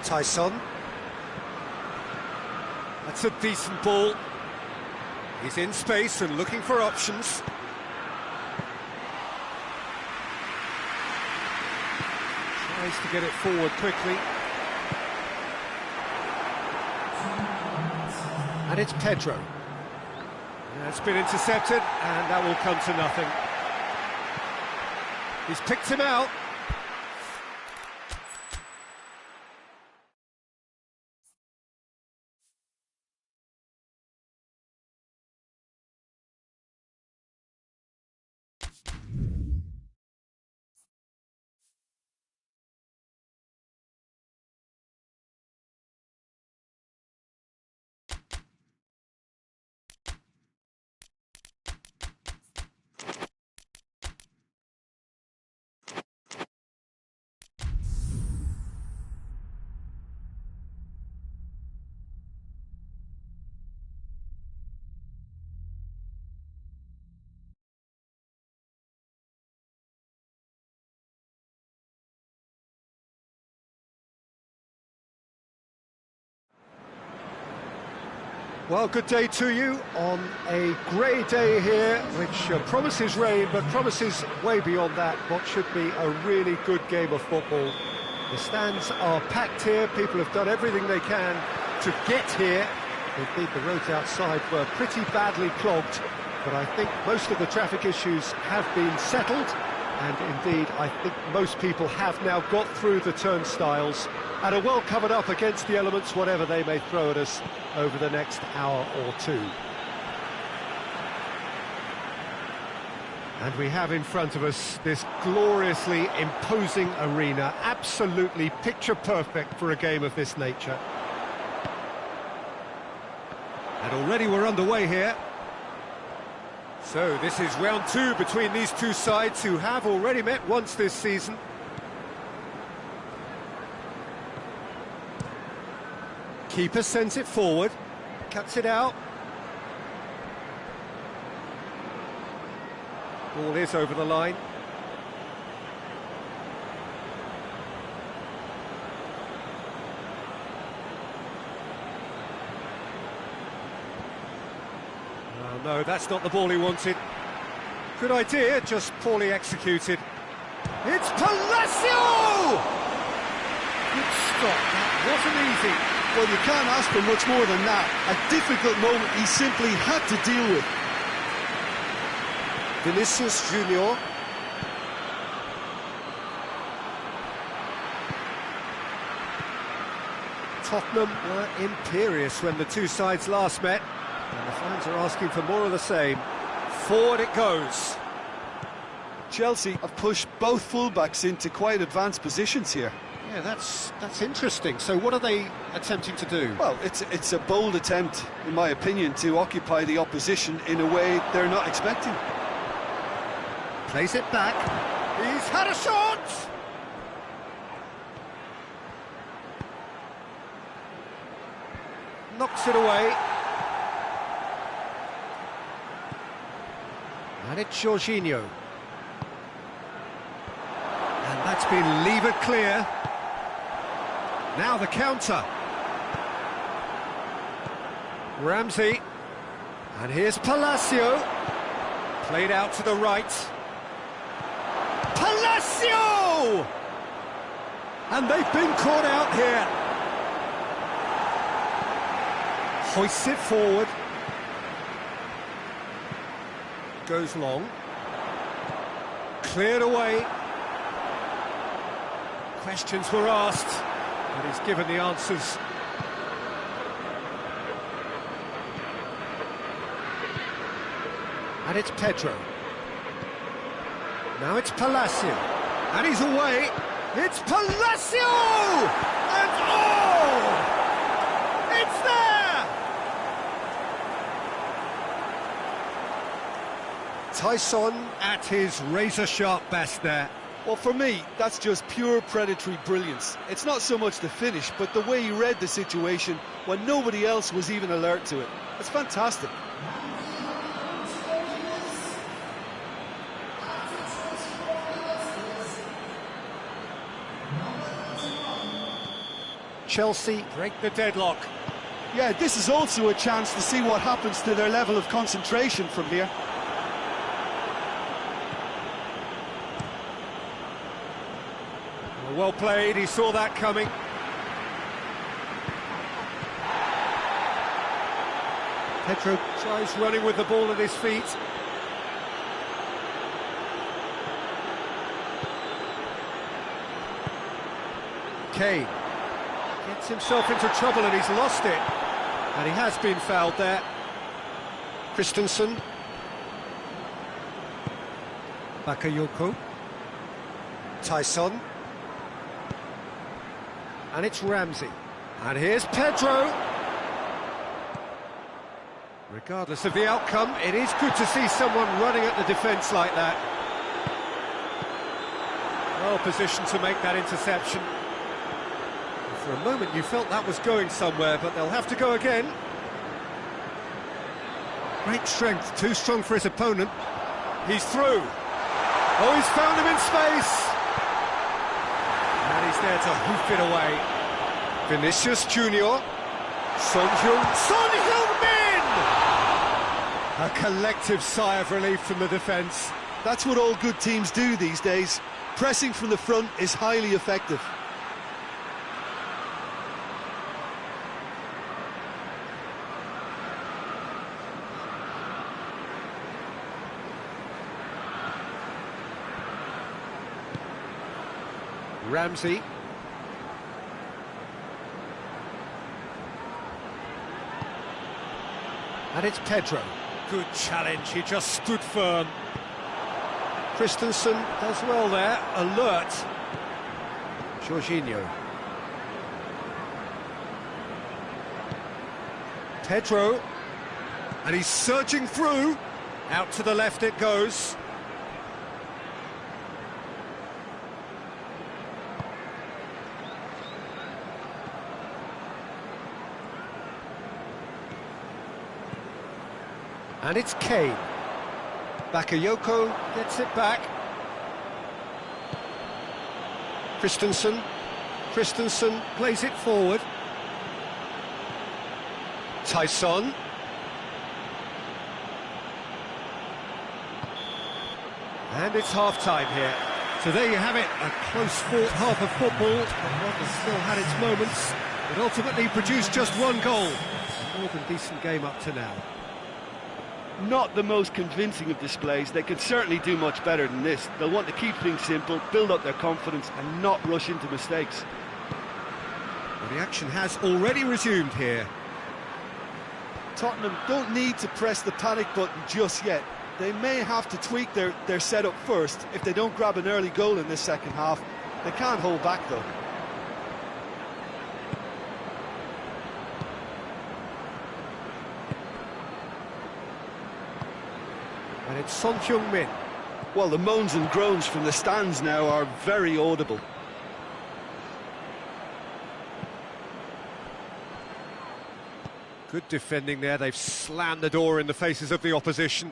Tyson. That's a decent ball. He's in space and looking for options. Tries to get it forward quickly. And it's Pedro. It's been intercepted, and that will come to nothing. He's picked him out. Well, good day to you on a grey day here, which promises rain, but promises way beyond that what should be a really good game of football. The stands are packed here, people have done everything they can to get here. Indeed, the roads outside were pretty badly clogged, but I think most of the traffic issues have been settled, And indeed, I think most people have now got through the turnstiles and are well covered up against the elements, whatever they may throw at us over the next hour or two. And we have in front of us this gloriously imposing arena, absolutely picture perfect for a game of this nature. And already we're underway here. So this is round two between these two sides who have already met once this season. Keeper sends it forward, cuts it out. Ball is over the line. No, that's not the ball he wanted. Good idea, just poorly executed. It's Palacio! Good stop, that wasn't easy. Well, you can't ask for much more than that. A difficult moment he simply had to deal with. Vinicius Junior. Tottenham were imperious when the two sides last met. And the fans are asking for more of the same. Forward it goes. Chelsea have pushed both fullbacks into quite advanced positions here. Yeah, that's interesting. So what are they attempting to do? Well, it's a bold attempt, in my opinion, to occupy the opposition in a way they're not expecting. Plays it back. He's had a shot! Knocks it away. And it's Jorginho. And that's been levered clear. Now the counter. Ramsey. And here's Palacio. Played out to the right. Palacio! And they've been caught out here. Hoists it forward. Goes long. Cleared away. Questions were asked, but he's given the answers. And it's Pedro. Now it's Palacio. And he's away. It's Palacio! And oh! It's there! Tyson at his razor-sharp best there. Well, for me, that's just pure predatory brilliance. It's not so much the finish, but the way he read the situation when nobody else was even alert to it. It's fantastic. Chelsea break the deadlock. Yeah, this is also a chance to see what happens to their level of concentration from here. Well played, he saw that coming. Pedro tries running with the ball at his feet. Kane gets himself into trouble and he's lost it. And he has been fouled there. Christensen. Bakayoko. Tyson. And it's Ramsey. And here's Pedro. Regardless of the outcome, it is good to see someone running at the defence like that. Well positioned to make that interception. For a moment you felt that was going somewhere, but they'll have to go again. Great strength, too strong for his opponent. He's through. Oh, he's found him in space. And he's there to hoof it away. Vinicius Junior. Son Heung-min! A collective sigh of relief from the defence. That's what all good teams do these days. Pressing from the front is highly effective. Ramsey. And it's Pedro. Good challenge, he just stood firm. Christensen does well there, alert. Jorginho. Pedro. And he's surging through. Out to the left it goes. And it's Kane. Bakayoko gets it back. Christensen. Christensen plays it forward. Tyson. And it's half-time here. So there you have it, a close-fought half of football, and one that still had its moments, but ultimately produced just one goal. A more than decent game up to now. Not the most convincing of displays. They could certainly do much better than this. They'll want to keep things simple, build up their confidence and not rush into mistakes. Well, the action has already resumed here. Tottenham don't need to press the panic button just yet. They may have to tweak their setup first if they don't grab an early goal in this second half. They can't hold back though. And it's Son Heung-min. Well, the moans and groans from the stands now are very audible. Good defending there, they've slammed the door in the faces of the opposition.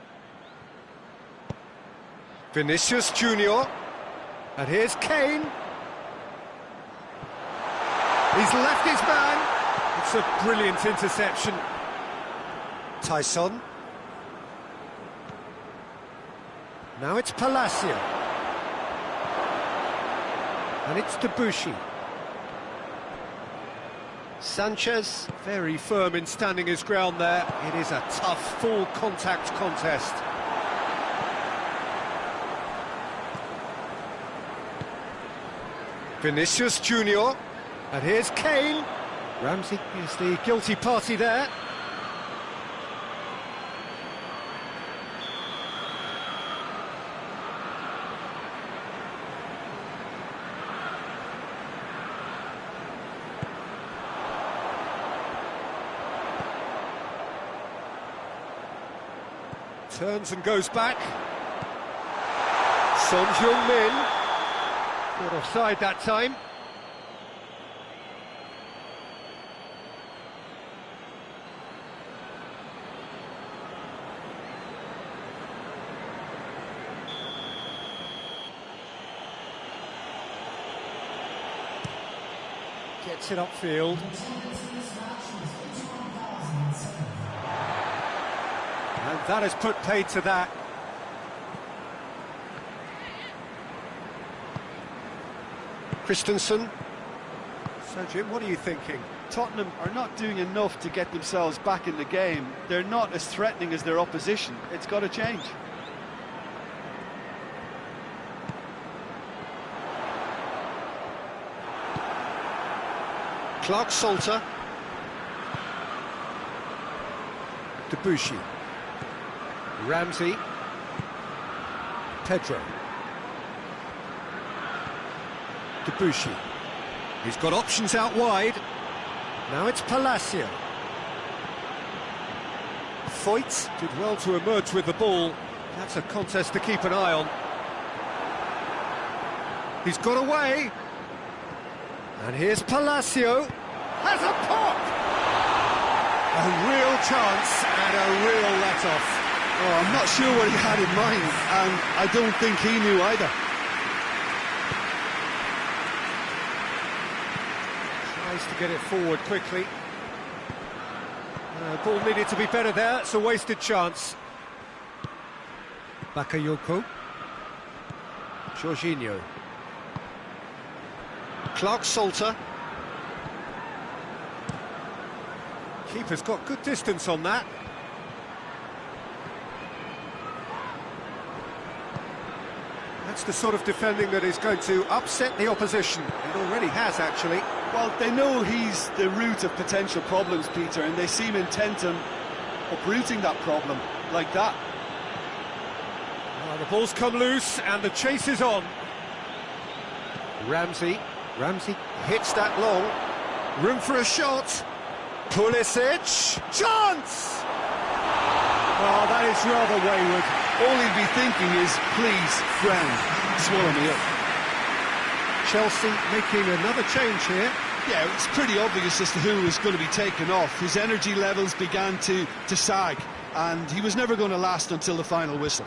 Vinicius Junior, and here's Kane. He's left his man. It's a brilliant interception. Tyson. Now it's Palacio. And it's Debuchy. Sanchez, very firm in standing his ground there. It is a tough, full-contact contest. Vinicius Junior, and here's Kane. Ramsey is the guilty party there. Turns and goes back. Son Heung-min. Caught offside that time. Gets it upfield. And that has put paid to that. Christensen. So, Jim, what are you thinking? Tottenham are not doing enough to get themselves back in the game. They're not as threatening as their opposition. It's got to change. Clark-Salter. Debuchy. Ramsey. Pedro. Debuchy. He's got options out wide. Now it's Palacio. Foyt did well to emerge with the ball. That's a contest to keep an eye on. He's got away. And here's Palacio. Has a pop! A real chance and a real let-off. Oh, I'm not sure what he had in mind, and I don't think he knew either. Tries to get it forward quickly. Ball needed to be better there, it's a wasted chance. Bakayoko. Jorginho. Clark-Salter. Keeper's got good distance on that. That's the sort of defending that is going to upset the opposition. It already has, actually. Well, they know he's the root of potential problems, Peter, and they seem intent on uprooting that problem, like that. Well, the ball's come loose, and the chase is on. Ramsey hits that long. Room for a shot. Pulisic, chance! Oh, that is rather wayward. All he'd be thinking is, please, friend, swallow me up. Chelsea making another change here. Yeah, it's pretty obvious as to who was going to be taken off. His energy levels began to sag, and he was never going to last until the final whistle.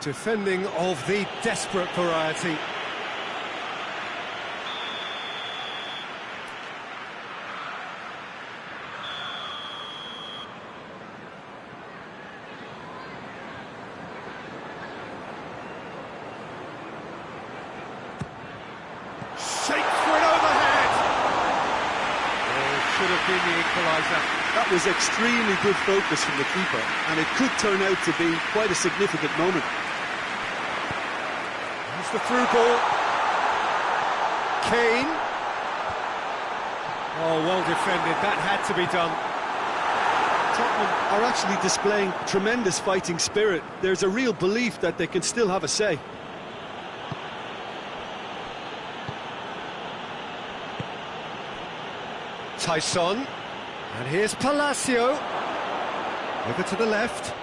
Defending of the desperate variety. Shakes for it overhead. Oh, should have been the equaliser. That was extremely good focus from the keeper, and it could turn out to be quite a significant moment. Here's the through ball. Kane. Oh, well defended. That had to be done. Tottenham are actually displaying tremendous fighting spirit. There's a real belief that they can still have a say. Tyson, and here's Palacio, over to the left.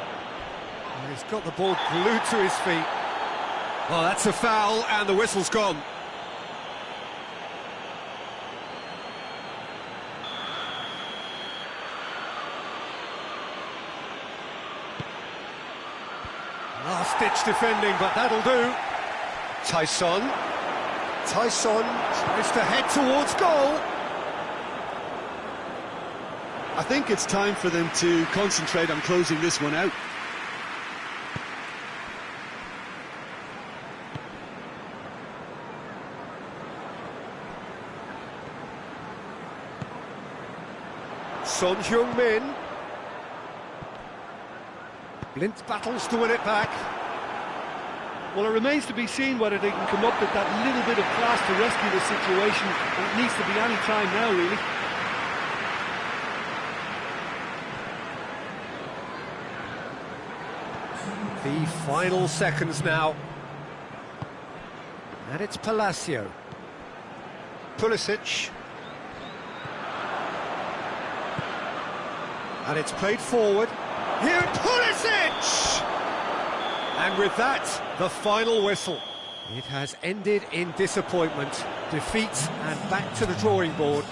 He's got the ball glued to his feet. Well, that's a foul, and the whistle's gone. Last-ditch defending, but that'll do. Tyson tries to head towards goal. I think it's time for them to concentrate on closing this one out. Son Heung-min. Blint battles to win it back. Well, it remains to be seen whether they can come up with that little bit of class to rescue the situation, and it needs to be any time now, really. The final seconds now. And it's Palacio. Pulisic. And it's played forward. Here, Pulisic! And with that, the final whistle. It has ended in disappointment, defeat, and back to the drawing board.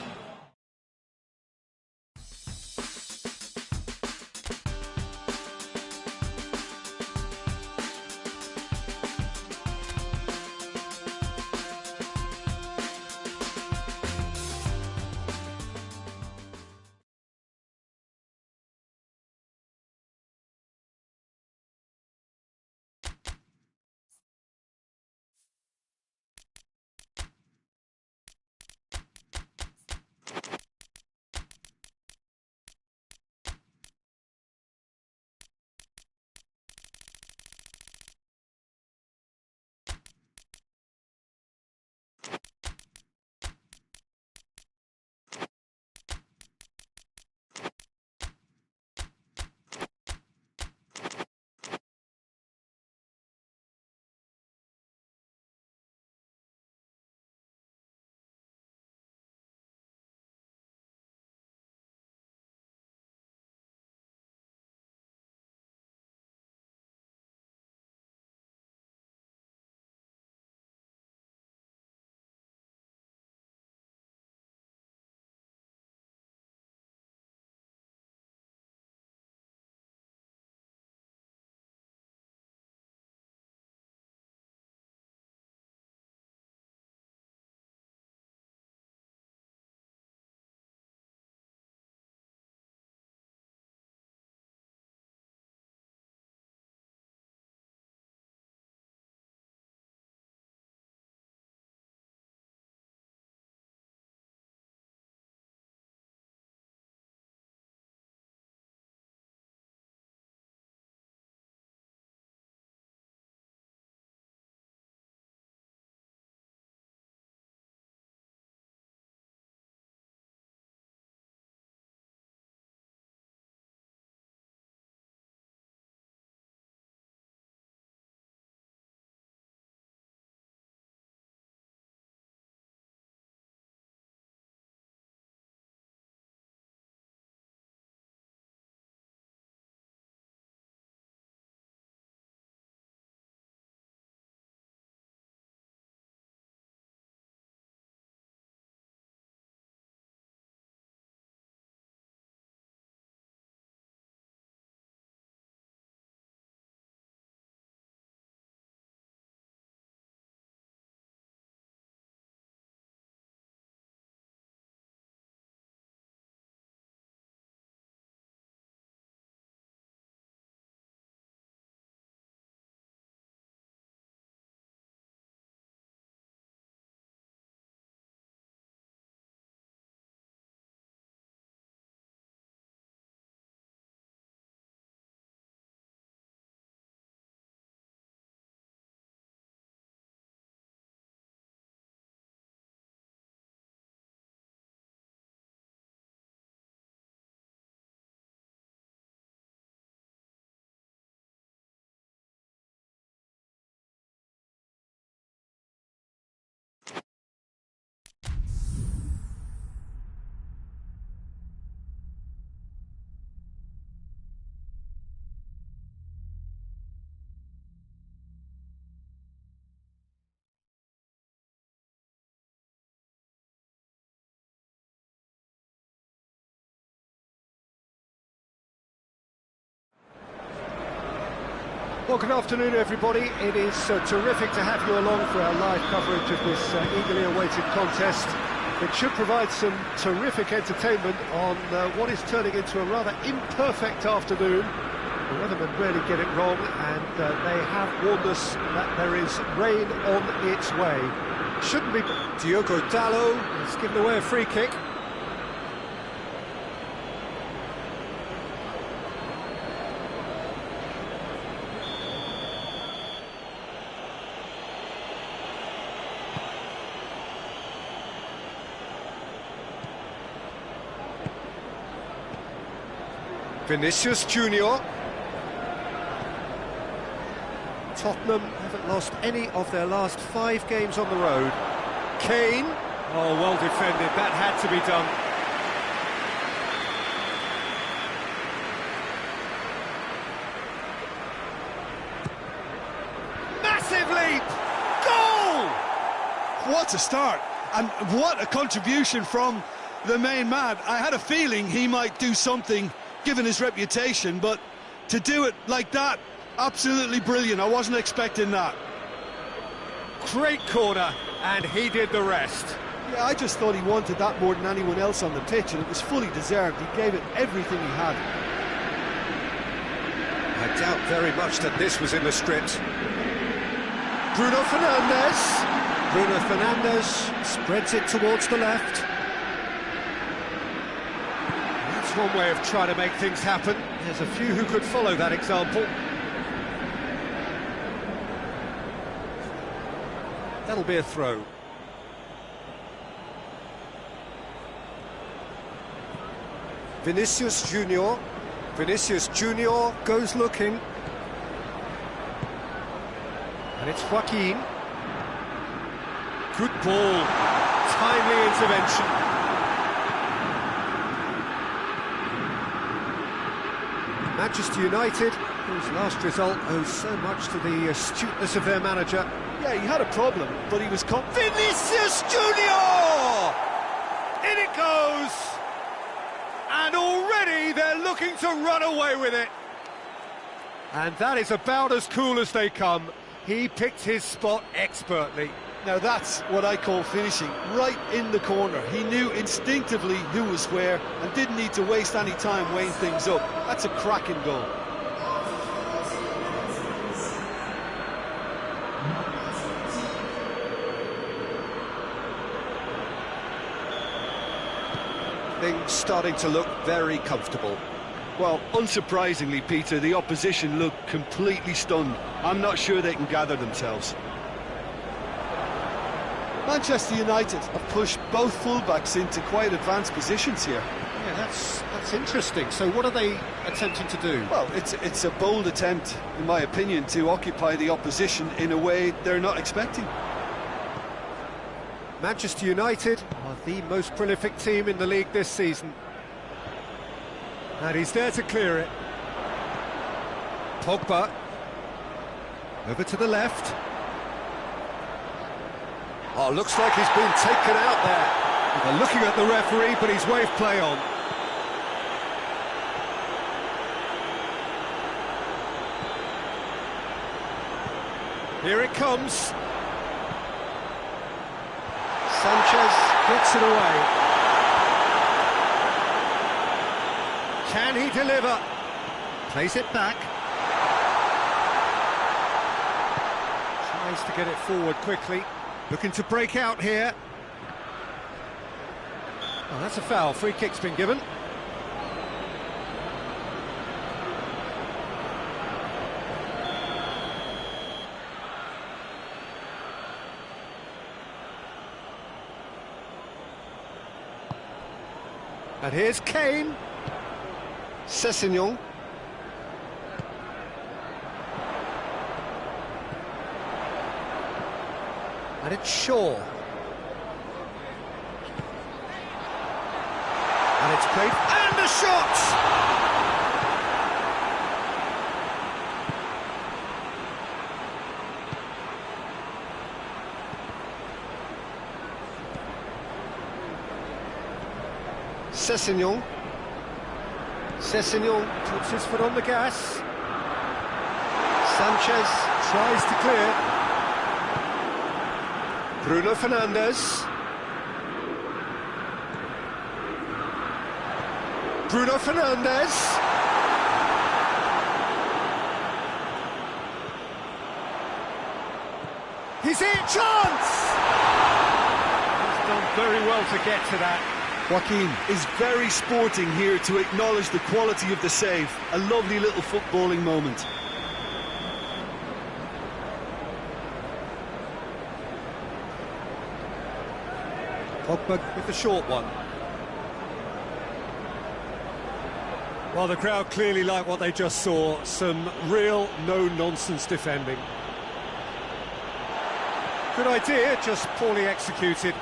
Well, good afternoon, everybody. It is terrific to have you along for our live coverage of this eagerly awaited contest. It should provide some terrific entertainment on what is turning into a rather imperfect afternoon. The weathermen really get it wrong, and they have warned us that there is rain on its way. Shouldn't be. Diogo Dalot has given away a free kick. Vinicius Junior. Tottenham haven't lost any of their last 5 games on the road. Kane. Oh, well defended. That had to be done. Massive leap! Goal! What a start, and what a contribution from the main man. I had a feeling he might do something given his reputation, but to do it like that, absolutely brilliant. I wasn't expecting that. Great corner, and he did the rest. Yeah, I just thought he wanted that more than anyone else on the pitch, and it was fully deserved. He gave it everything he had. I doubt very much that this was in the script. Bruno Fernandes. Bruno Fernandes spreads it towards the left. That's one way of trying to make things happen. There's a few who could follow that example. That'll be a throw. Vinicius Junior. Vinicius Junior goes looking. And it's Joaquin. Good ball. Timely intervention. Manchester United, whose last result owes so much to the astuteness of their manager. Yeah, he had a problem, but he was Vinicius Junior! In it goes! And already they're looking to run away with it. And that is about as cool as they come. He picked his spot expertly. Now that's what I call finishing, right in the corner. He knew instinctively who was where and didn't need to waste any time weighing things up. That's a cracking goal. Things starting to look very comfortable. Well, unsurprisingly, Peter, the opposition look completely stunned. I'm not sure they can gather themselves. Manchester United have pushed both fullbacks into quite advanced positions here. Yeah, that's interesting. So what are they attempting to do? Well, it's a bold attempt, in my opinion, to occupy the opposition in a way they're not expecting. Manchester United are the most prolific team in the league this season. And he's there to clear it. Pogba. Over to the left. Oh, looks like he's been taken out there. They're looking at the referee, but he's waved play on. Here it comes. Sanchez gets it away. Can he deliver? Plays it back. Tries to get it forward quickly. Looking to break out here. Oh, that's a foul. Free kick's been given. And here's Kane. Sessegnon. And it's Shaw. And it's played. And a shot! Sessegnon. Sessegnon puts his foot on the gas. Sanchez tries to clear. Bruno Fernandes. Bruno Fernandes. He's in! Chance! He's done very well to get to that. Joaquin is very sporting here to acknowledge the quality of the save. A lovely little footballing moment. Pogba with the short one. Well, the crowd clearly like what they just saw. Some real no-nonsense defending. Good idea, just poorly executed.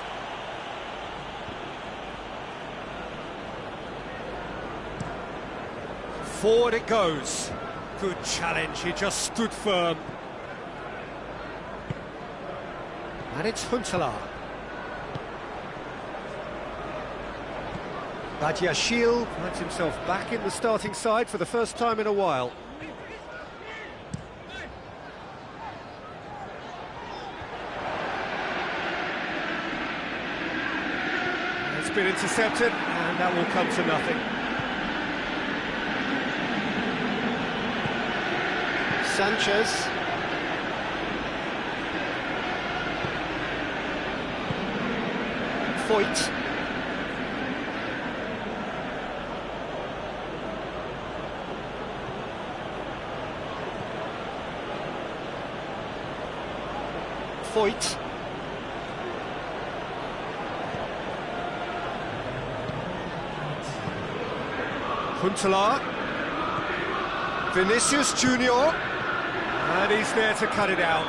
Forward it goes. Good challenge, he just stood firm. And it's Huntelaar. Badiashile finds himself back in the starting side for the first time in a while. It's been intercepted, and that will come to nothing. Sanchez. Foyt. Foyt. Huntelaar. Vinicius Junior. And he's there to cut it out.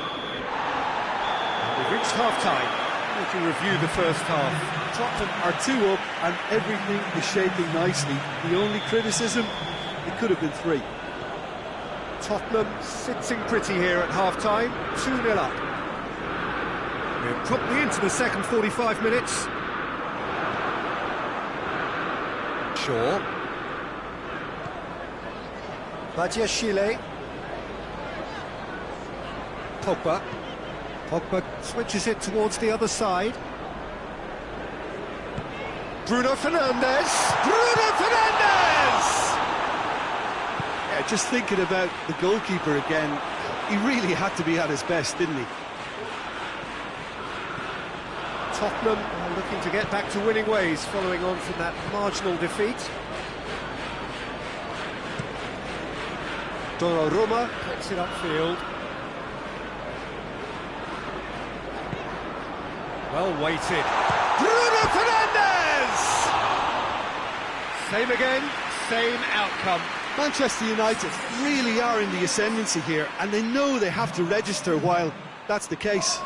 We've reached half-time. We can review the first half. Tottenham are 2 up and everything is shaping nicely. The only criticism, it could have been 3. Tottenham sitting pretty here at half-time, 2-0 up. We're promptly into the second 45 minutes. Shaw. Badiashile. Pogba. Pogba switches it towards the other side. Bruno Fernandes. Bruno Fernandes! Yeah, just thinking about the goalkeeper again, he really had to be at his best, didn't he? Tottenham are looking to get back to winning ways following on from that marginal defeat. Donnarumma gets it upfield. Well weighted. Bruno Fernandes! Same again, same outcome. Manchester United really are in the ascendancy here, and they know they have to register while that's the case.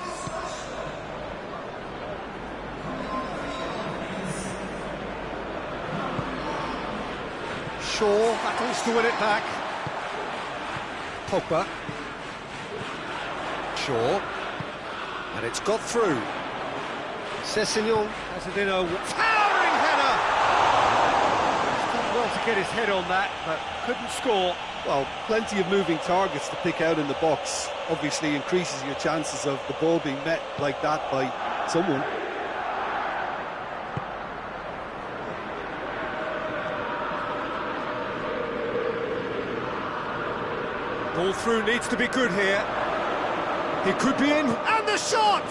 Shaw battles to win it back. Pogba. Shaw. And it's got through. Sessegnon has it in a towering header! He's done well to get his head on that, but couldn't score. Well, plenty of moving targets to pick out in the box. Obviously increases your chances of the ball being met like that by someone. Ball through needs to be good here. He could be in, and the shot!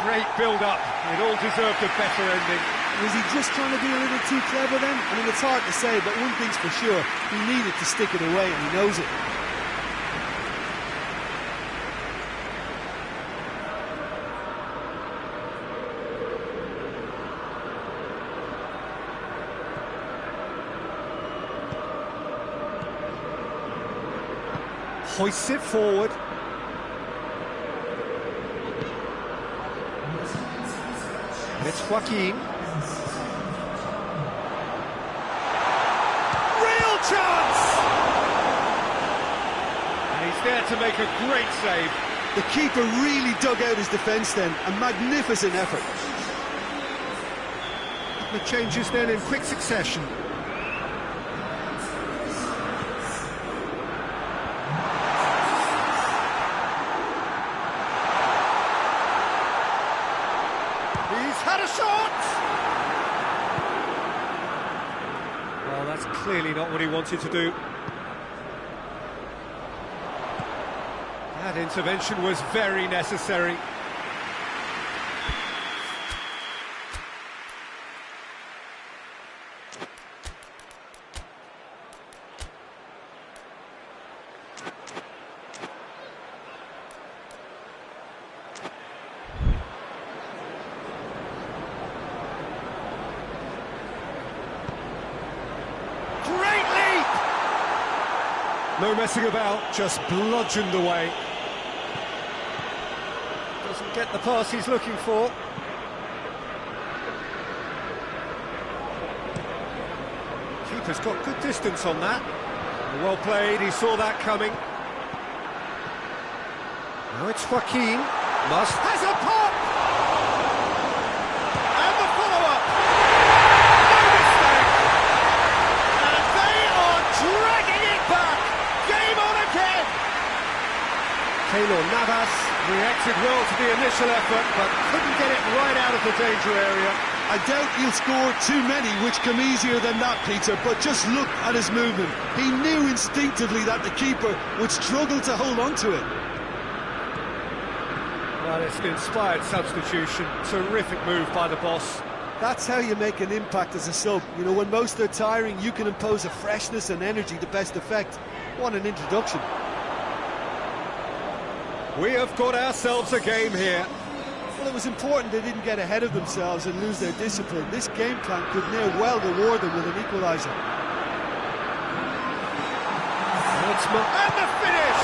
Great build-up. It all deserved a better ending. Was he just trying to be a little too clever then? I mean, it's hard to say, but one thing's for sure, he needed to stick it away, and he knows it. Hoists it forward. And it's Joaquin. Real chance! And he's there to make a great save. The keeper really dug out his defence then, a magnificent effort. The changes then in quick succession. Has had a shot! Well, that's clearly not what he wanted to do. That intervention was very necessary. No messing about, just bludgeoned away. Doesn't get the pass he's looking for. Keeper's got good distance on that. Well played, he saw that coming. Now it's Joaquin. Has a pop! And the follow-up! No mistake! And they are dragging it back! Game on again! Keylor Navas reacted well to the initial effort, but couldn't get it right out of the danger area. I doubt he'll score too many, which come easier than that, Peter, but just look at his movement. He knew instinctively that the keeper would struggle to hold on to it. Well, it's an inspired substitution. Terrific move by the boss. That's how you make an impact as a sub. You know, when most are tiring, you can impose a freshness and energy to best effect. What an introduction. We have got ourselves a game here. Well, it was important they didn't get ahead of themselves and lose their discipline. This game plan could near well reward them with an equaliser. And the finish!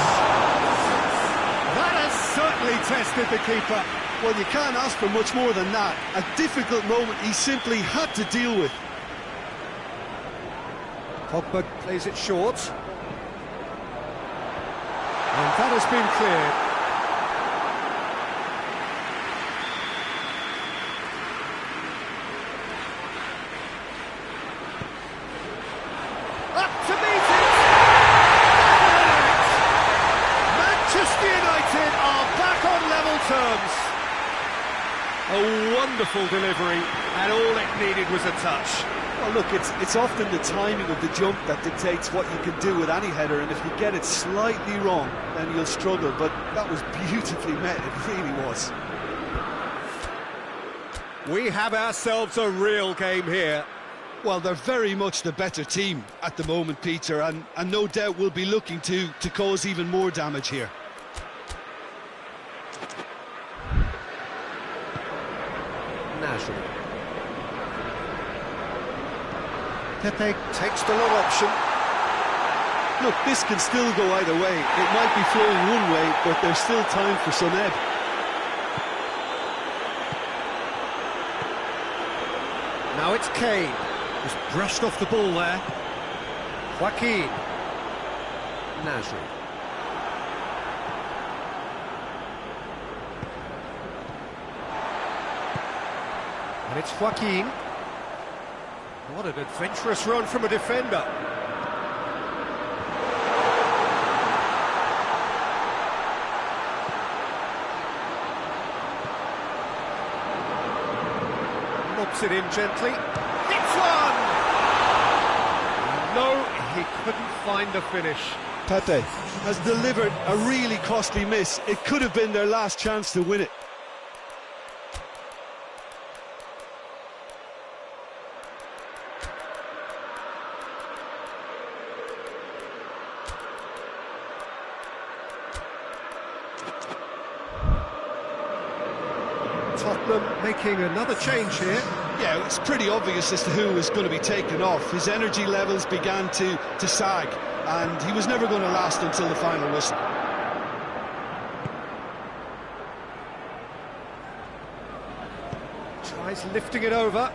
That has certainly tested the keeper. Well, you can't ask for much more than that. A difficult moment he simply had to deal with. Pogba plays it short. And that has been cleared. Up to meet it! Manchester United are back on level terms. A wonderful delivery, and all it needed was a touch. Well, look, it's often the timing of the jump that dictates what you can do with any header, and if you get it slightly wrong, then you'll struggle, but that was beautifully met, it really was. We have ourselves a real game here. Well, they're very much the better team at the moment, Peter, and no doubt will be looking to cause even more damage here. Nasri. Pepe takes the long option. Look, this can still go either way. It might be flowing one way, but there's still time for some ebb. Now it's Kane. Just brushed off the ball there. Joaquin. Nasri. And it's Joaquin. What an adventurous run from a defender. Lobs it in gently. Hits one! No, he couldn't find the finish. Pepe has delivered a really costly miss. It could have been their last chance to win it. Tottenham making another change here. Yeah, it's pretty obvious as to who was going to be taken off. His energy levels began to sag, and he was never going to last until the final whistle. Tries lifting it over.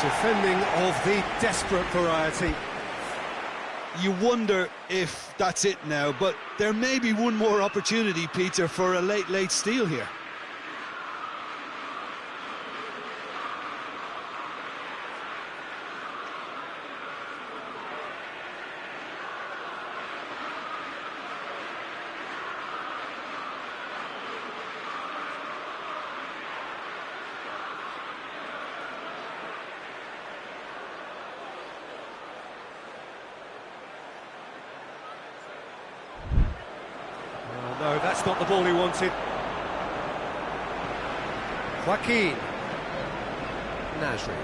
Defending of the desperate variety. You wonder if that's it now, but there may be one more opportunity, Peter, for a late steal here. No, that's not the ball he wanted. Joaquin. Nasri.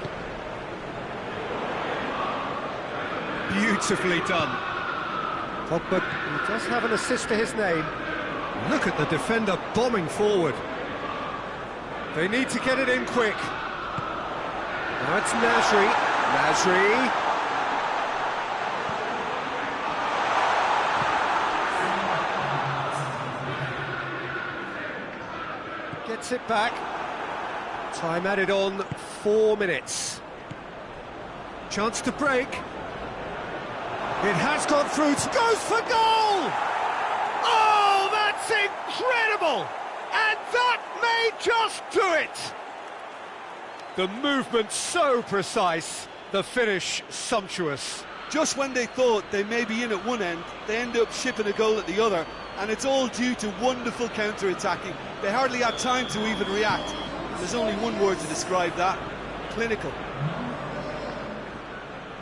Beautifully done. Pogba, he does have an assist to his name. Look at the defender bombing forward. They need to get it in quick. Now it's Nasri. Nasri. Gets it back. Time added on, 4 minutes. Chance to break. It has gone through, goes for goal! Oh, that's incredible! And that may just do it! The movement so precise, the finish sumptuous. Just when they thought they may be in at one end, they end up shipping a goal at the other, and it's all due to wonderful counter-attacking. They hardly had time to even react. There's only one word to describe that: clinical.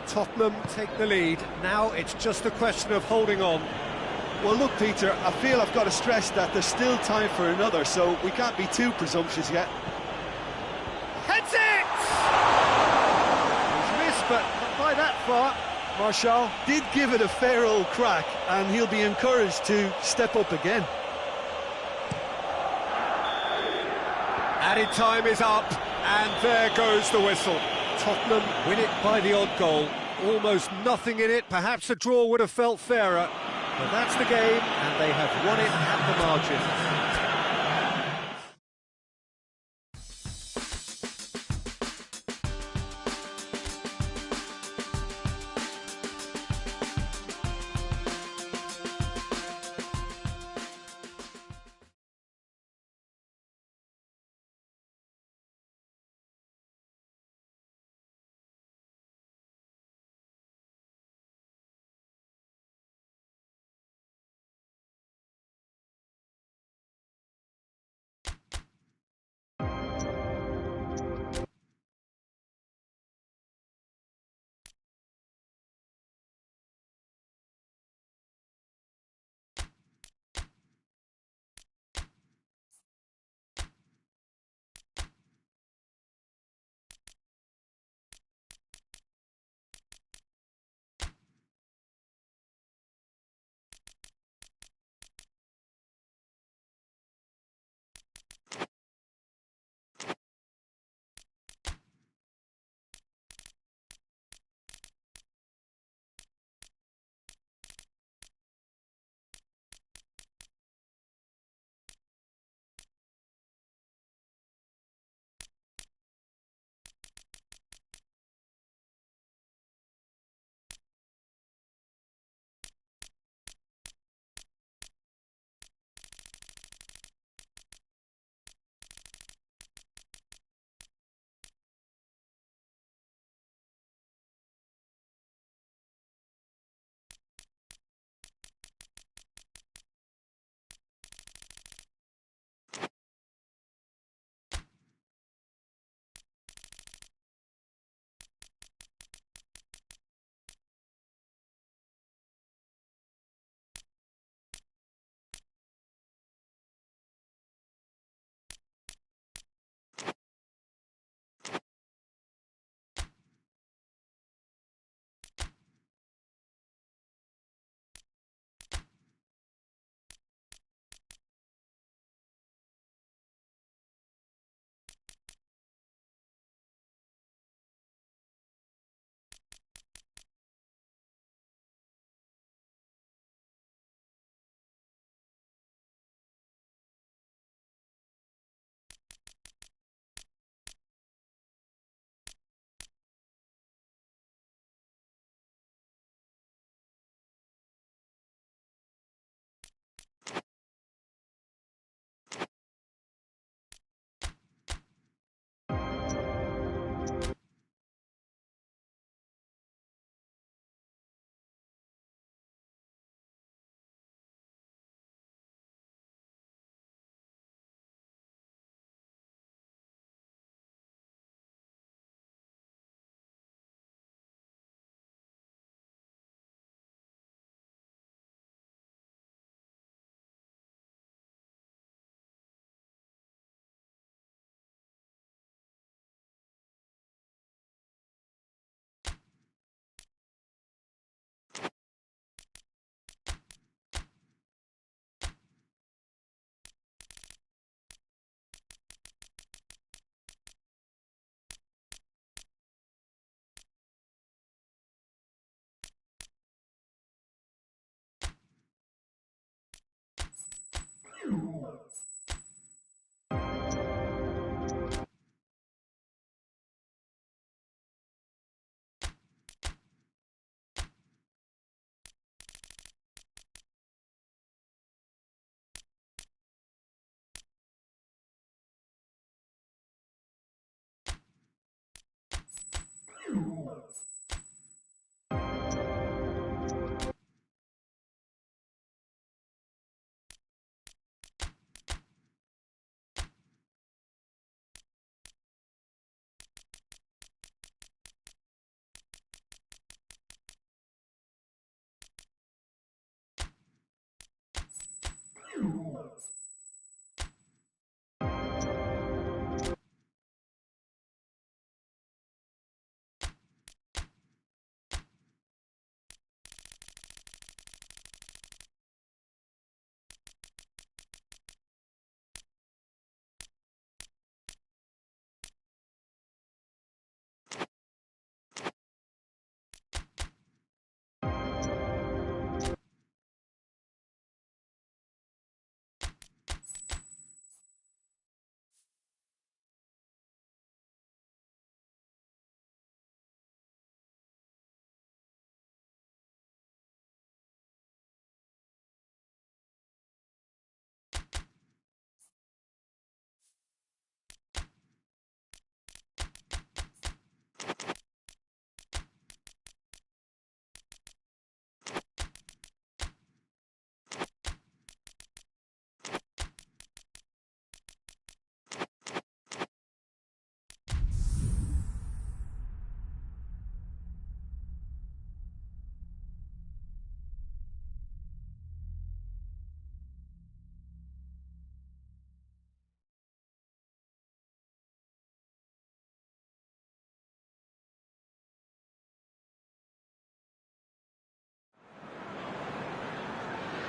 Tottenham take the lead. Now it's just a question of holding on. Well, look, Peter, I feel I've got to stress that there's still time for another, so we can't be too presumptuous yet. Heads it! He's missed, but not by that far. Martial did give it a fair old crack, and he'll be encouraged to step up again. Added time is up, and there goes the whistle. Tottenham win it by the odd goal. Almost nothing in it. Perhaps a draw would have felt fairer. But that's the game, and they have won it at the margin.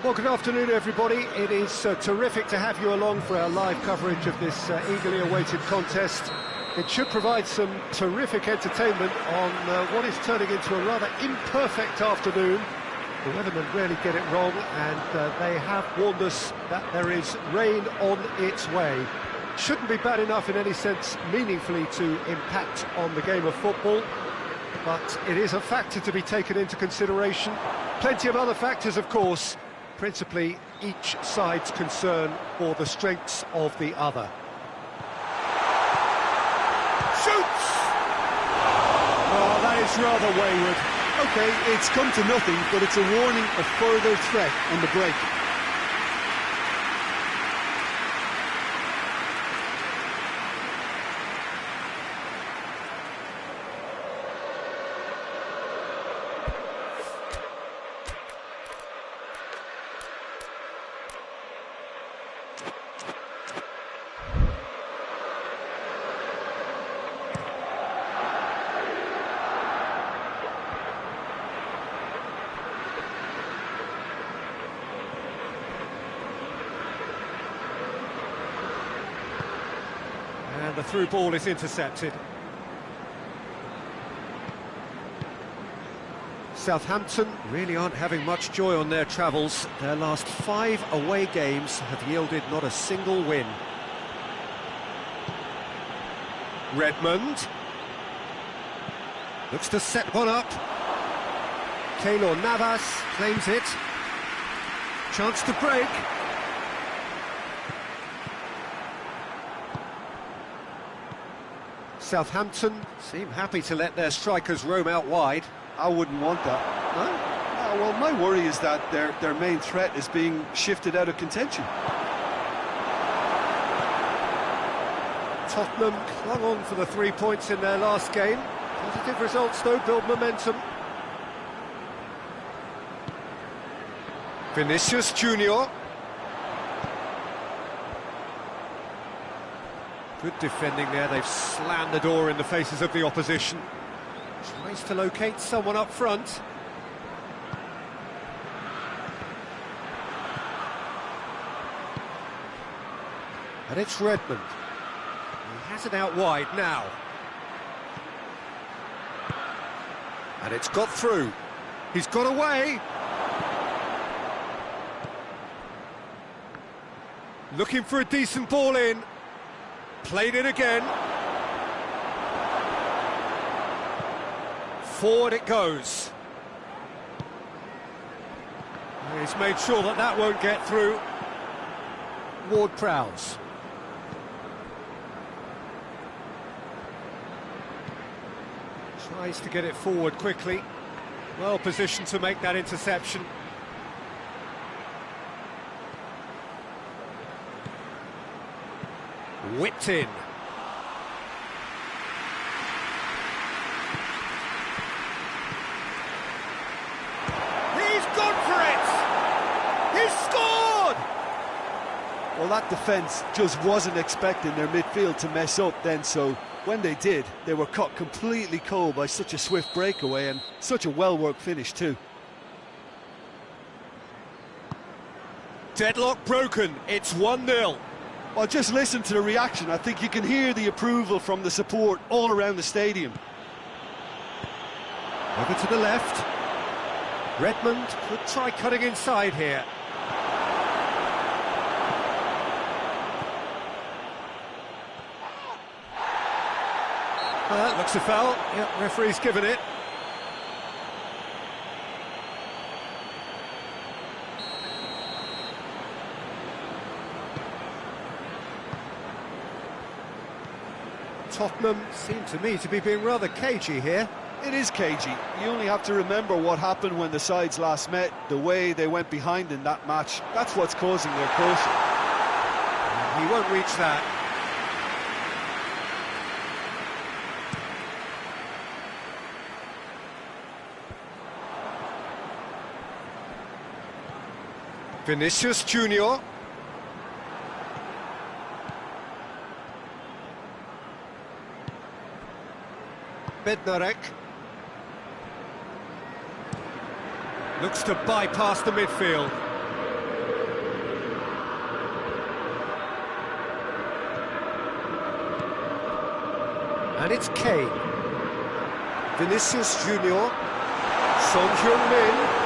Well, good afternoon, everybody. It is terrific to have you along for our live coverage of this eagerly awaited contest. It should provide some terrific entertainment on what is turning into a rather imperfect afternoon. The weathermen rarely get it wrong, and they have warned us that there is rain on its way. Shouldn't be bad enough in any sense meaningfully to impact on the game of football, but it is a factor to be taken into consideration. Plenty of other factors, of course, principally each side's concern for the strengths of the other. Shoots! Oh, that is rather wayward. OK, it's come to nothing, but it's a warning of further threat on the break. And the through ball is intercepted. Southampton really aren't having much joy on their travels. Their last 5 away games have yielded not a single win. Redmond looks to set one up. Keylor Navas claims it. Chance to break. Southampton seem happy to let their strikers roam out wide. I wouldn't want that. No? Well, my worry is that their main threat is being shifted out of contention. Tottenham clung on for the 3 points in their last game. Positive results, though, build momentum. Vinicius Junior. Good defending there, they've slammed the door in the faces of the opposition. Tries to locate someone up front. And it's Redmond. He has it out wide now. And it's got through. He's got away. Looking for a decent ball in. Played it again. Forward it goes. He's made sure that that won't get through. Ward-Prowse. Tries to get it forward quickly. Well positioned to make that interception. Whipped in. He's gone for it! He's scored! Well, that defence just wasn't expecting their midfield to mess up then, so when they did, they were caught completely cold by such a swift breakaway and such a well-worked finish too. Deadlock broken, it's 1-0. Well, just listen to the reaction. I think you can hear the approval from the support all around the stadium. Over to the left. Redmond could try cutting inside here. That looks a foul. Yep, referee's given it. Tottenham seem to me to be being rather cagey here. It is cagey. You only have to remember what happened when the sides last met, the way they went behind in that match. That's what's causing their caution. He won't reach that. Vinicius Junior. Bednarek. Looks to bypass the midfield. And it's Kane. Vinicius Junior. Son Heung-min.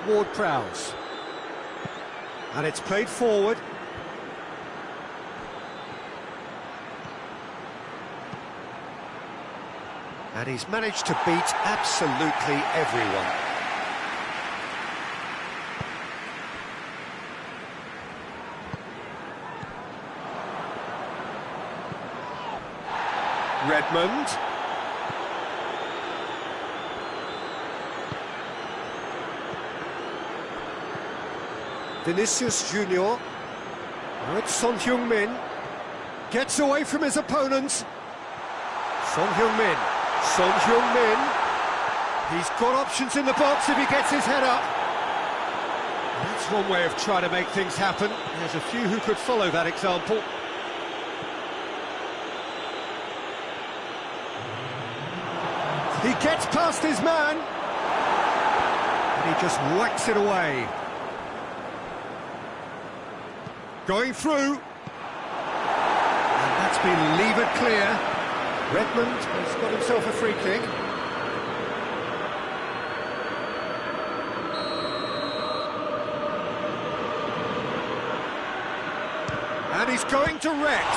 Ward-Prowse. And it's played forward. And he's managed to beat absolutely everyone. Redmond. Vinicius Junior. Now it's Son Heung-min. Gets away from his opponent. Son Heung-min. Son Heung-min. He's got options in the box if he gets his head up. That's one way of trying to make things happen. There's a few who could follow that example. He gets past his man. And he just whacks it away. Going through. And that's been levered clear. Redmond has got himself a free kick. And he's going direct.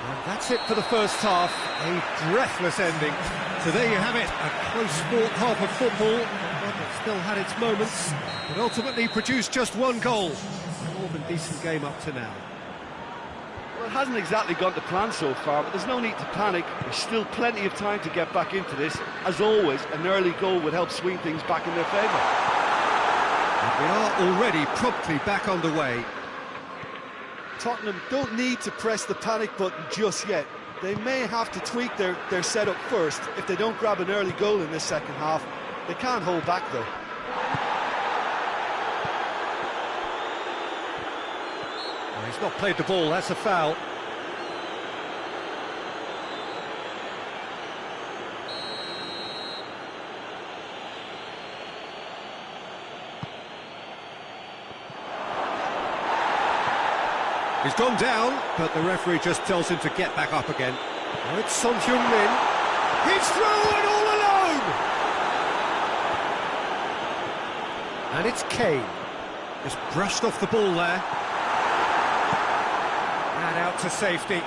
And that's it for the first half. A breathless ending. So there you have it, a close sport half of football. It still had its moments, but ultimately produced just one goal. A more than decent game up to now. Well, it hasn't exactly gone to plan so far, but there's no need to panic. There's still plenty of time to get back into this. As always, an early goal would help swing things back in their favour. And we are already promptly back underway. Tottenham don't need to press the panic button just yet. They may have to tweak their setup first if they don't grab an early goal in this second half. They can't hold back though. Well, he's not played the ball, that's a foul. He's gone down, but the referee just tells him to get back up again. Oh, it's Son Heung-min. He's through and all alone! And it's Kane. Just brushed off the ball there. And out to safety.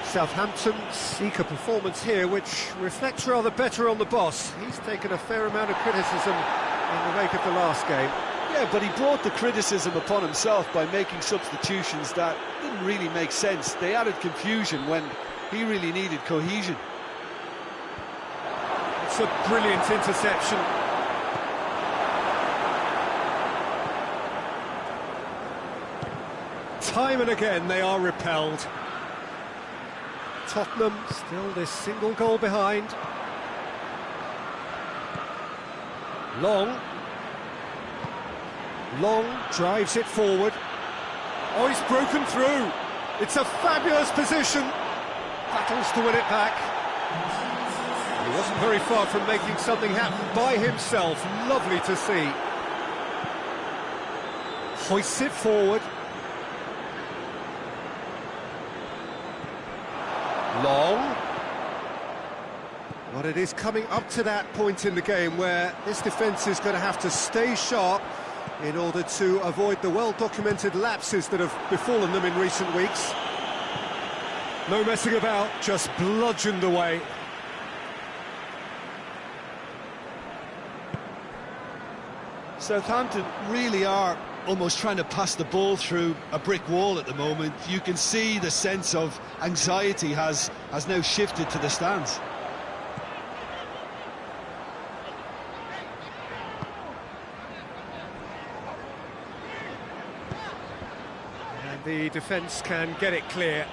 Southampton seek a performance here which reflects rather better on the boss. He's taken a fair amount of criticism in the wake of the last game. Yeah, but he brought the criticism upon himself by making substitutions that didn't really make sense. They added confusion when he really needed cohesion. It's a brilliant interception. Time and again they are repelled. Tottenham still this single goal behind. Long drives it forward. Oh, he's broken through. It's a fabulous position. Battles to win it back. He wasn't very far from making something happen by himself. Lovely to see. Hoists it forward. Long. But it is coming up to that point in the game where this defence is going to have to stay sharp in order to avoid the well-documented lapses that have befallen them in recent weeks. No messing about, just bludgeoned away. Southampton really are almost trying to pass the ball through a brick wall at the moment. You can see the sense of anxiety has now shifted to the stands. And the defence can get it clear.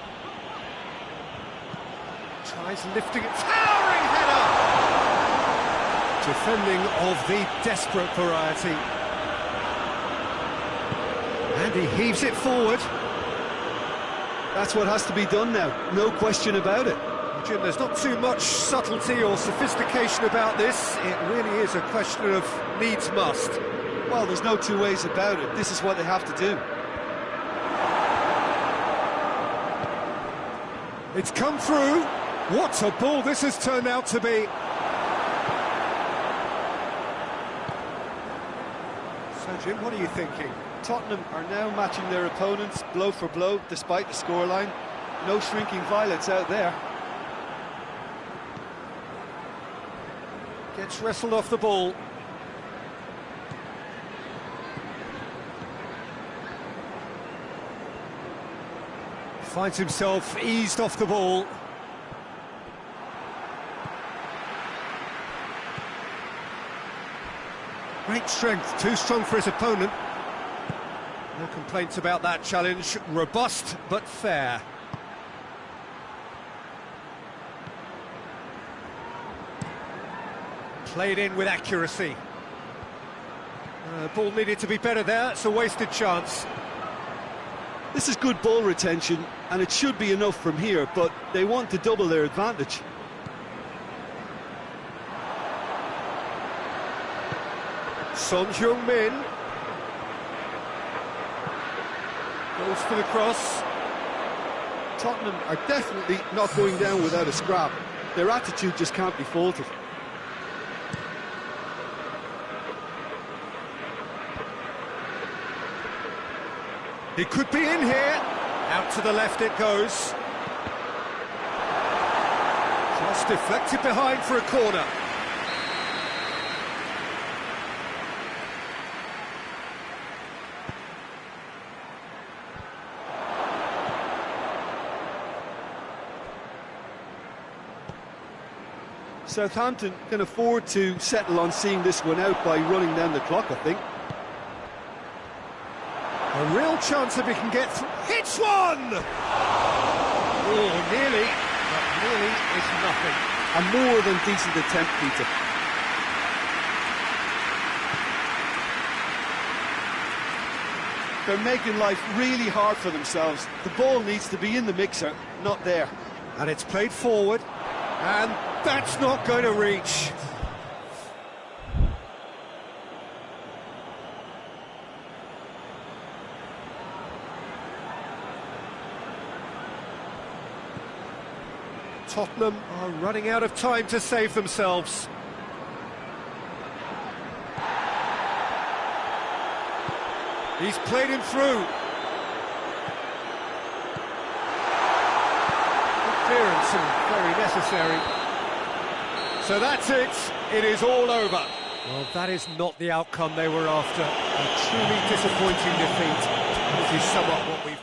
Tries lifting it, towering header! Defending of the desperate variety. And he heaves it forward. That's what has to be done now, no question about it. Jim, there's not too much subtlety or sophistication about this. It really is a question of needs must. Well, there's no two ways about it. This is what they have to do. It's come through. What a ball this has turned out to be. So, Jim, what are you thinking? Tottenham are now matching their opponents blow for blow, despite the scoreline. No shrinking violets out there. Gets wrestled off the ball. Finds himself eased off the ball. Great strength, too strong for his opponent. No complaints about that challenge. Robust but fair. Played in with accuracy. Ball needed to be better there. It's a wasted chance. This is good ball retention, and it should be enough from here, but they want to double their advantage. Son Heung-min goes for the cross. Tottenham are definitely not going down without a scrap. Their attitude just can't be faulted. He could be in here. Out to the left it goes. Just deflected behind for a corner. Southampton can afford to settle on seeing this one out by running down the clock, I think. A real chance if he can get through. Hits one! Oh, nearly, but nearly is nothing. A more than decent attempt, Peter. They're making life really hard for themselves. The ball needs to be in the mixer, not there. And it's played forward, and that's not going to reach. Tottenham are running out of time to save themselves. He's played him through. Good clearance and very necessary. So that's it. It is all over. Well, that is not the outcome they were after. A truly disappointing defeat. This is somewhat what we've...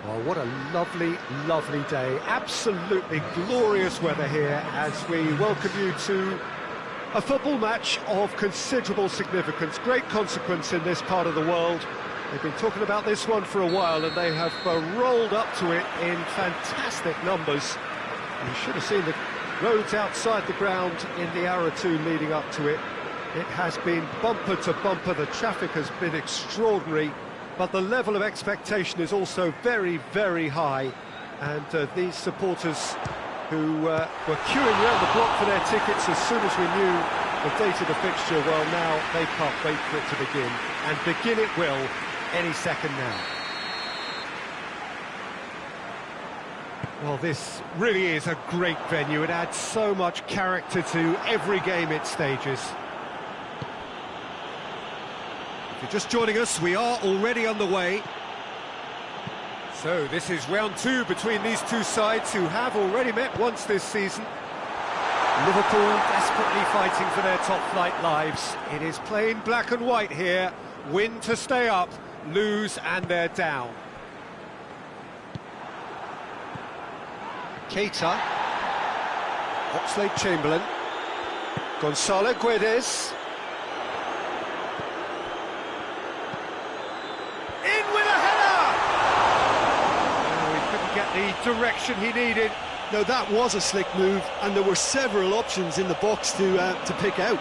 Well, what a lovely, lovely day. Absolutely glorious weather here as we welcome you to a football match of considerable significance, great consequence in this part of the world. They've been talking about this one for a while and they have rolled up to it in fantastic numbers. You should have seen the roads outside the ground in the hour or two leading up to it. It has been bumper to bumper, the traffic has been extraordinary, but the level of expectation is also very, very high. And these supporters who were queuing around the block for their tickets as soon as we knew the date of the fixture, well, now they can't wait for it to begin. And begin it will any second now. Well, this really is a great venue. It adds so much character to every game it stages. If you're just joining us, we are already underway. So this is round two between these two sides who have already met once this season. Liverpool desperately fighting for their top-flight lives. It is plain black and white here. Win to stay up, lose and they're down. Keita, Oxlade-Chamberlain, Gonzalo Guedes. In with a header! Oh, he couldn't get the direction he needed. No, that was a slick move, and there were several options in the box to pick out.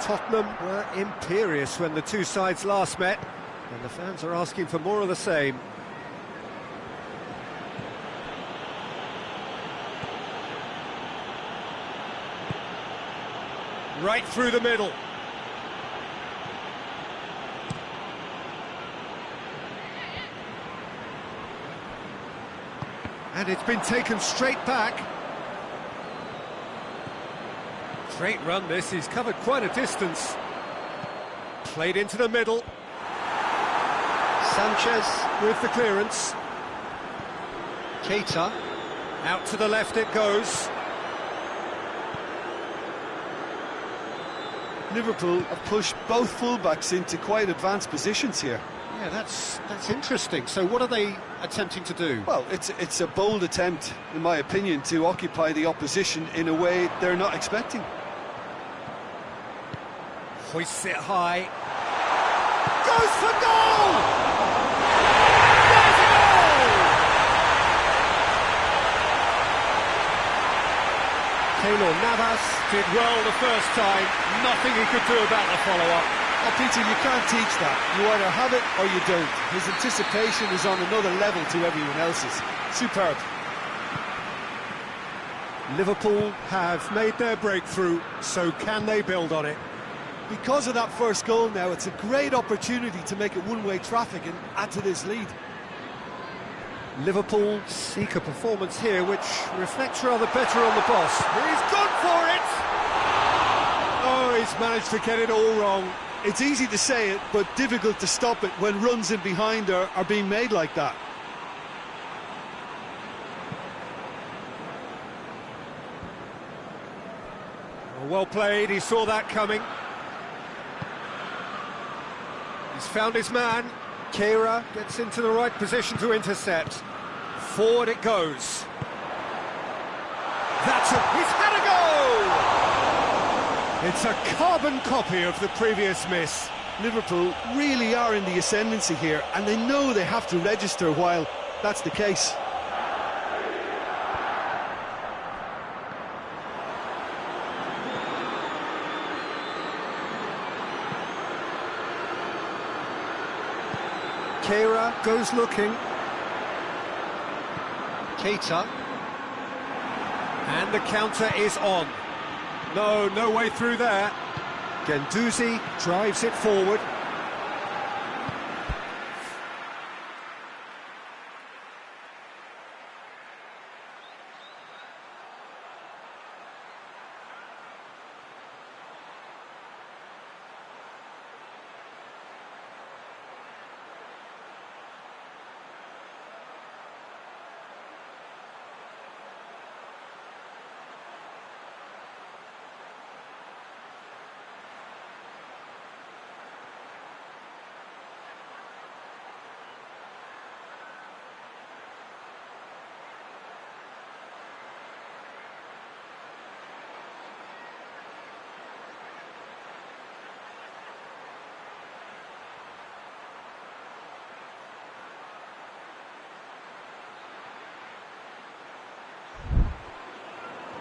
Tottenham were imperious when the two sides last met, and the fans are asking for more of the same. Right through the middle. And it's been taken straight back. Great run this, he's covered quite a distance. Played into the middle. Sanchez with the clearance. Keita, out to the left it goes. Liverpool have pushed both fullbacks into quite advanced positions here. Yeah, that's interesting. So what are they attempting to do? Well, it's a bold attempt, in my opinion, to occupy the opposition in a way they're not expecting. Hoists it high. Goes for goal! There's a goal! Keylor Navas did well the first time. Nothing he could do about the follow-up. Oh, Peter, you can't teach that. You either have it or you don't. His anticipation is on another level to everyone else's. Superb. Liverpool have made their breakthrough, so can they build on it? Because of that first goal now, it's a great opportunity to make it one-way traffic and add to this lead. Liverpool seek a performance here which reflects rather better on the boss. He's gone for it! Oh, he's managed to get it all wrong. It's easy to say it, but difficult to stop it when runs in behind are being made like that. Well played, he saw that coming. He's found his man. Keira gets into the right position to intercept. Forward it goes. He's had a goal! It's a carbon copy of the previous miss. Liverpool really are in the ascendancy here, and they know they have to register while that's the case. Keira goes looking. Keita. And the counter is on. No way through there. Guendouzi drives it forward.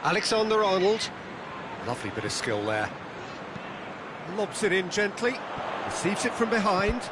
Alexander-Arnold, lovely bit of skill there. Lobs it in gently, receives it from behind.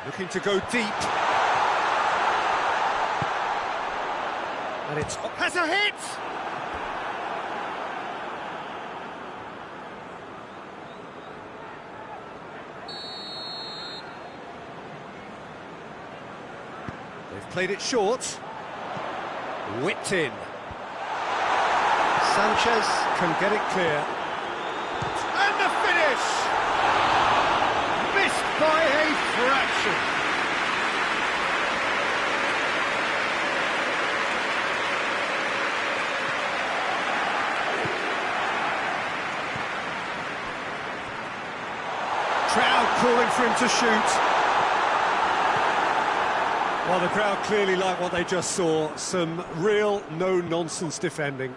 Looking to go deep. And it's... has a hit! They've played it short. Whipped in. Sanchez can get it clear. And the finish! Missed by a fraction. Crowd calling for him to shoot. Well, the crowd clearly like what they just saw. Some real no-nonsense defending.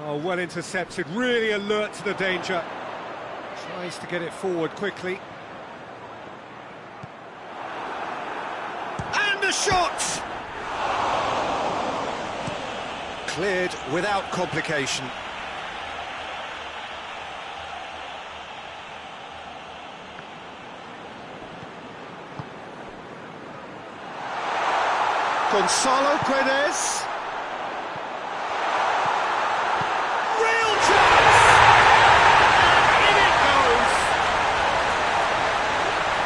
Oh, well intercepted, really alert to the danger. Tries to get it forward quickly. And a shot! Cleared without complication. Gonzalo Guedes. Real chance! And in it goes!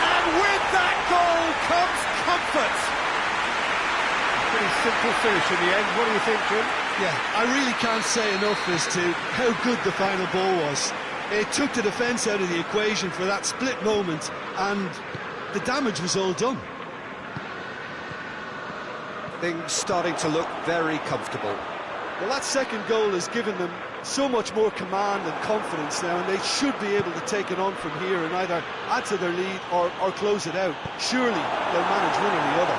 And with that goal comes comfort. Pretty simple finish in the end. What do you think, Jim? Yeah, I really can't say enough as to how good the final ball was. It took the defence out of the equation for that split moment, and the damage was all done. Things starting to look very comfortable. Well, that second goal has given them so much more command and confidence now, and they should be able to take it on from here and either add to their lead or close it out. Surely they'll manage one or the other.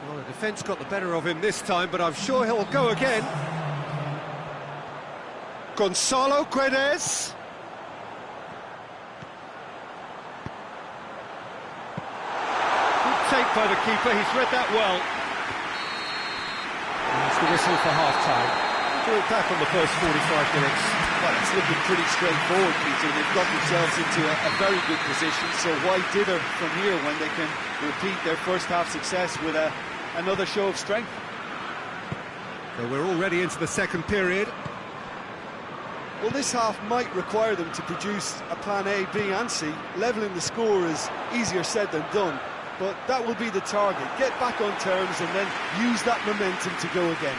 Well, the defence got the better of him this time, but I'm sure he'll go again. Gonzalo Guedes. Good take by the keeper, he's read that well. And that's the whistle for half-time. We'll look back on the first 45 minutes. Well, it's looking pretty straightforward, Peter. They've got themselves into a very good position, so why dither from here when they can repeat their first half success with another show of strength? So we're already into the second period. Well, this half might require them to produce a plan A, B and C. Levelling the score is easier said than done, but that will be the target. Get back on terms and then use that momentum to go again.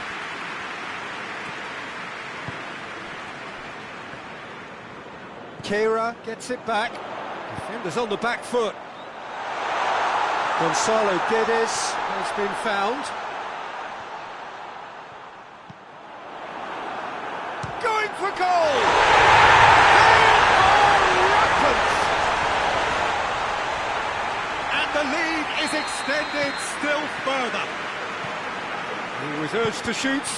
Keira gets it back. Defenders on the back foot. Gonzalo Guedes has been found. Going for goal! They are rampant! And the lead is extended still further. He was urged to shoot,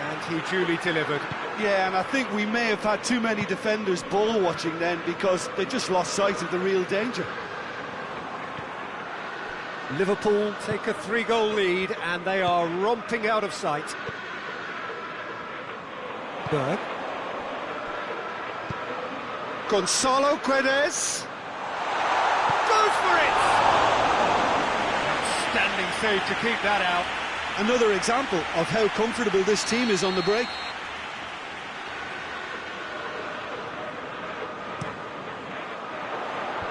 and he duly delivered. Yeah, and I think we may have had too many defenders ball watching then because they just lost sight of the real danger. Liverpool take a 3-goal lead, and they are romping out of sight. Berg. Gonzalo Guedes goes for it! Outstanding save to keep that out. Another example of how comfortable this team is on the break.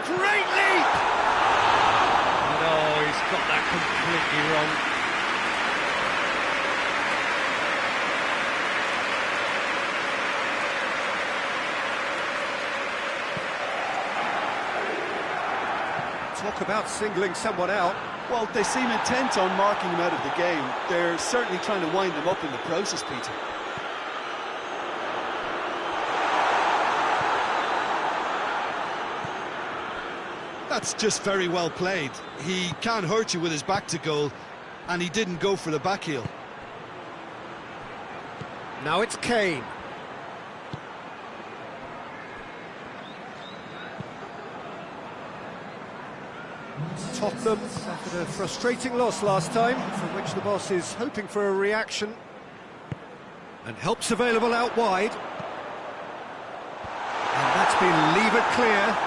Great leap! No, he's got that completely wrong. Talk about singling someone out. Well, they seem intent on marking him out of the game. They're certainly trying to wind him up in the process, Peter. That's just very well played. He can't hurt you with his back to goal, and he didn't go for the back heel. Now it's Kane. Tottenham suffered a frustrating loss last time, from which the boss is hoping for a reaction. And help's available out wide. And that's been levered clear.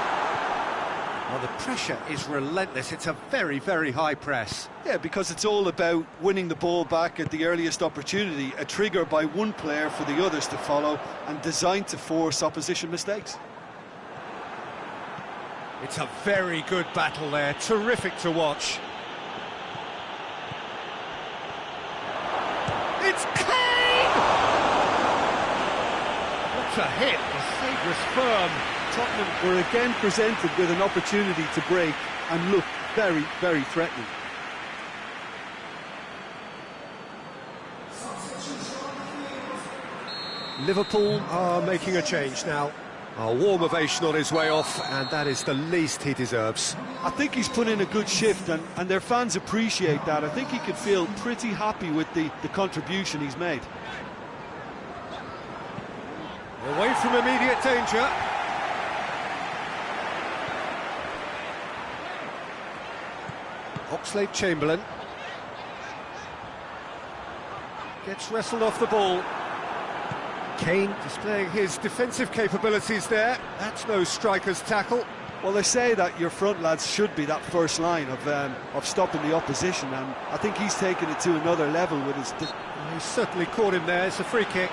Well, the pressure is relentless. It's a very, very high press. Yeah, because it's all about winning the ball back at the earliest opportunity, a trigger by one player for the others to follow, and designed to force opposition mistakes. It's a very good battle there, terrific to watch. It's Kane! What a hit, the save was firm. Tottenham were again presented with an opportunity to break and looked very, very threatening. Liverpool are making a change now. A warm ovation on his way off, and that is the least he deserves. I think he's put in a good shift, and their fans appreciate that. I think he could feel pretty happy with the contribution he's made. Away from immediate danger. Oxlade-Chamberlain gets wrestled off the ball. Kane displaying his defensive capabilities there. That's no striker's tackle. Well, they say that your front lads should be that first line of stopping the opposition, and I think he's taken it to another level with his... He's certainly caught him there. It's a free kick.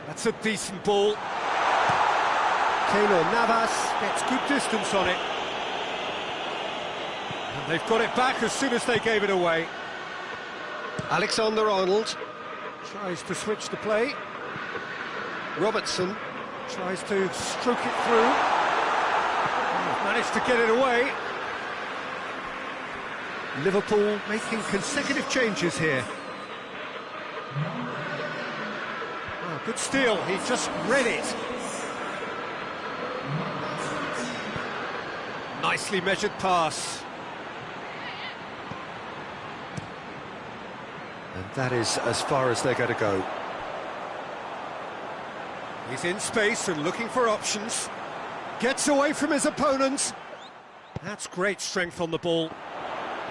That's a decent ball. Keylor Navas gets good distance on it. And they've got it back as soon as they gave it away. Alexander-Arnold tries to switch the play. Robertson tries to stroke it through. Managed to get it away. Liverpool making consecutive changes here. Oh, good steal, he just read it. Nicely measured pass. And that is as far as they're going to go. He's in space and looking for options. Gets away from his opponents. That's great strength on the ball.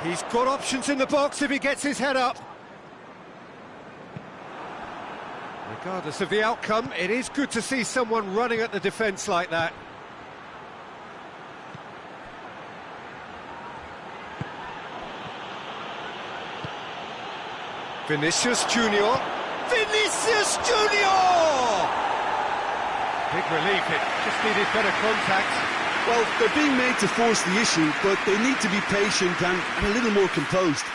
He's got options in the box if he gets his head up. Regardless of the outcome, it is good to see someone running at the defence like that. Vinicius Junior. Vinicius Junior! Big relief, it just needed better contact. Well, they're being made to force the issue, but they need to be patient and a little more composed.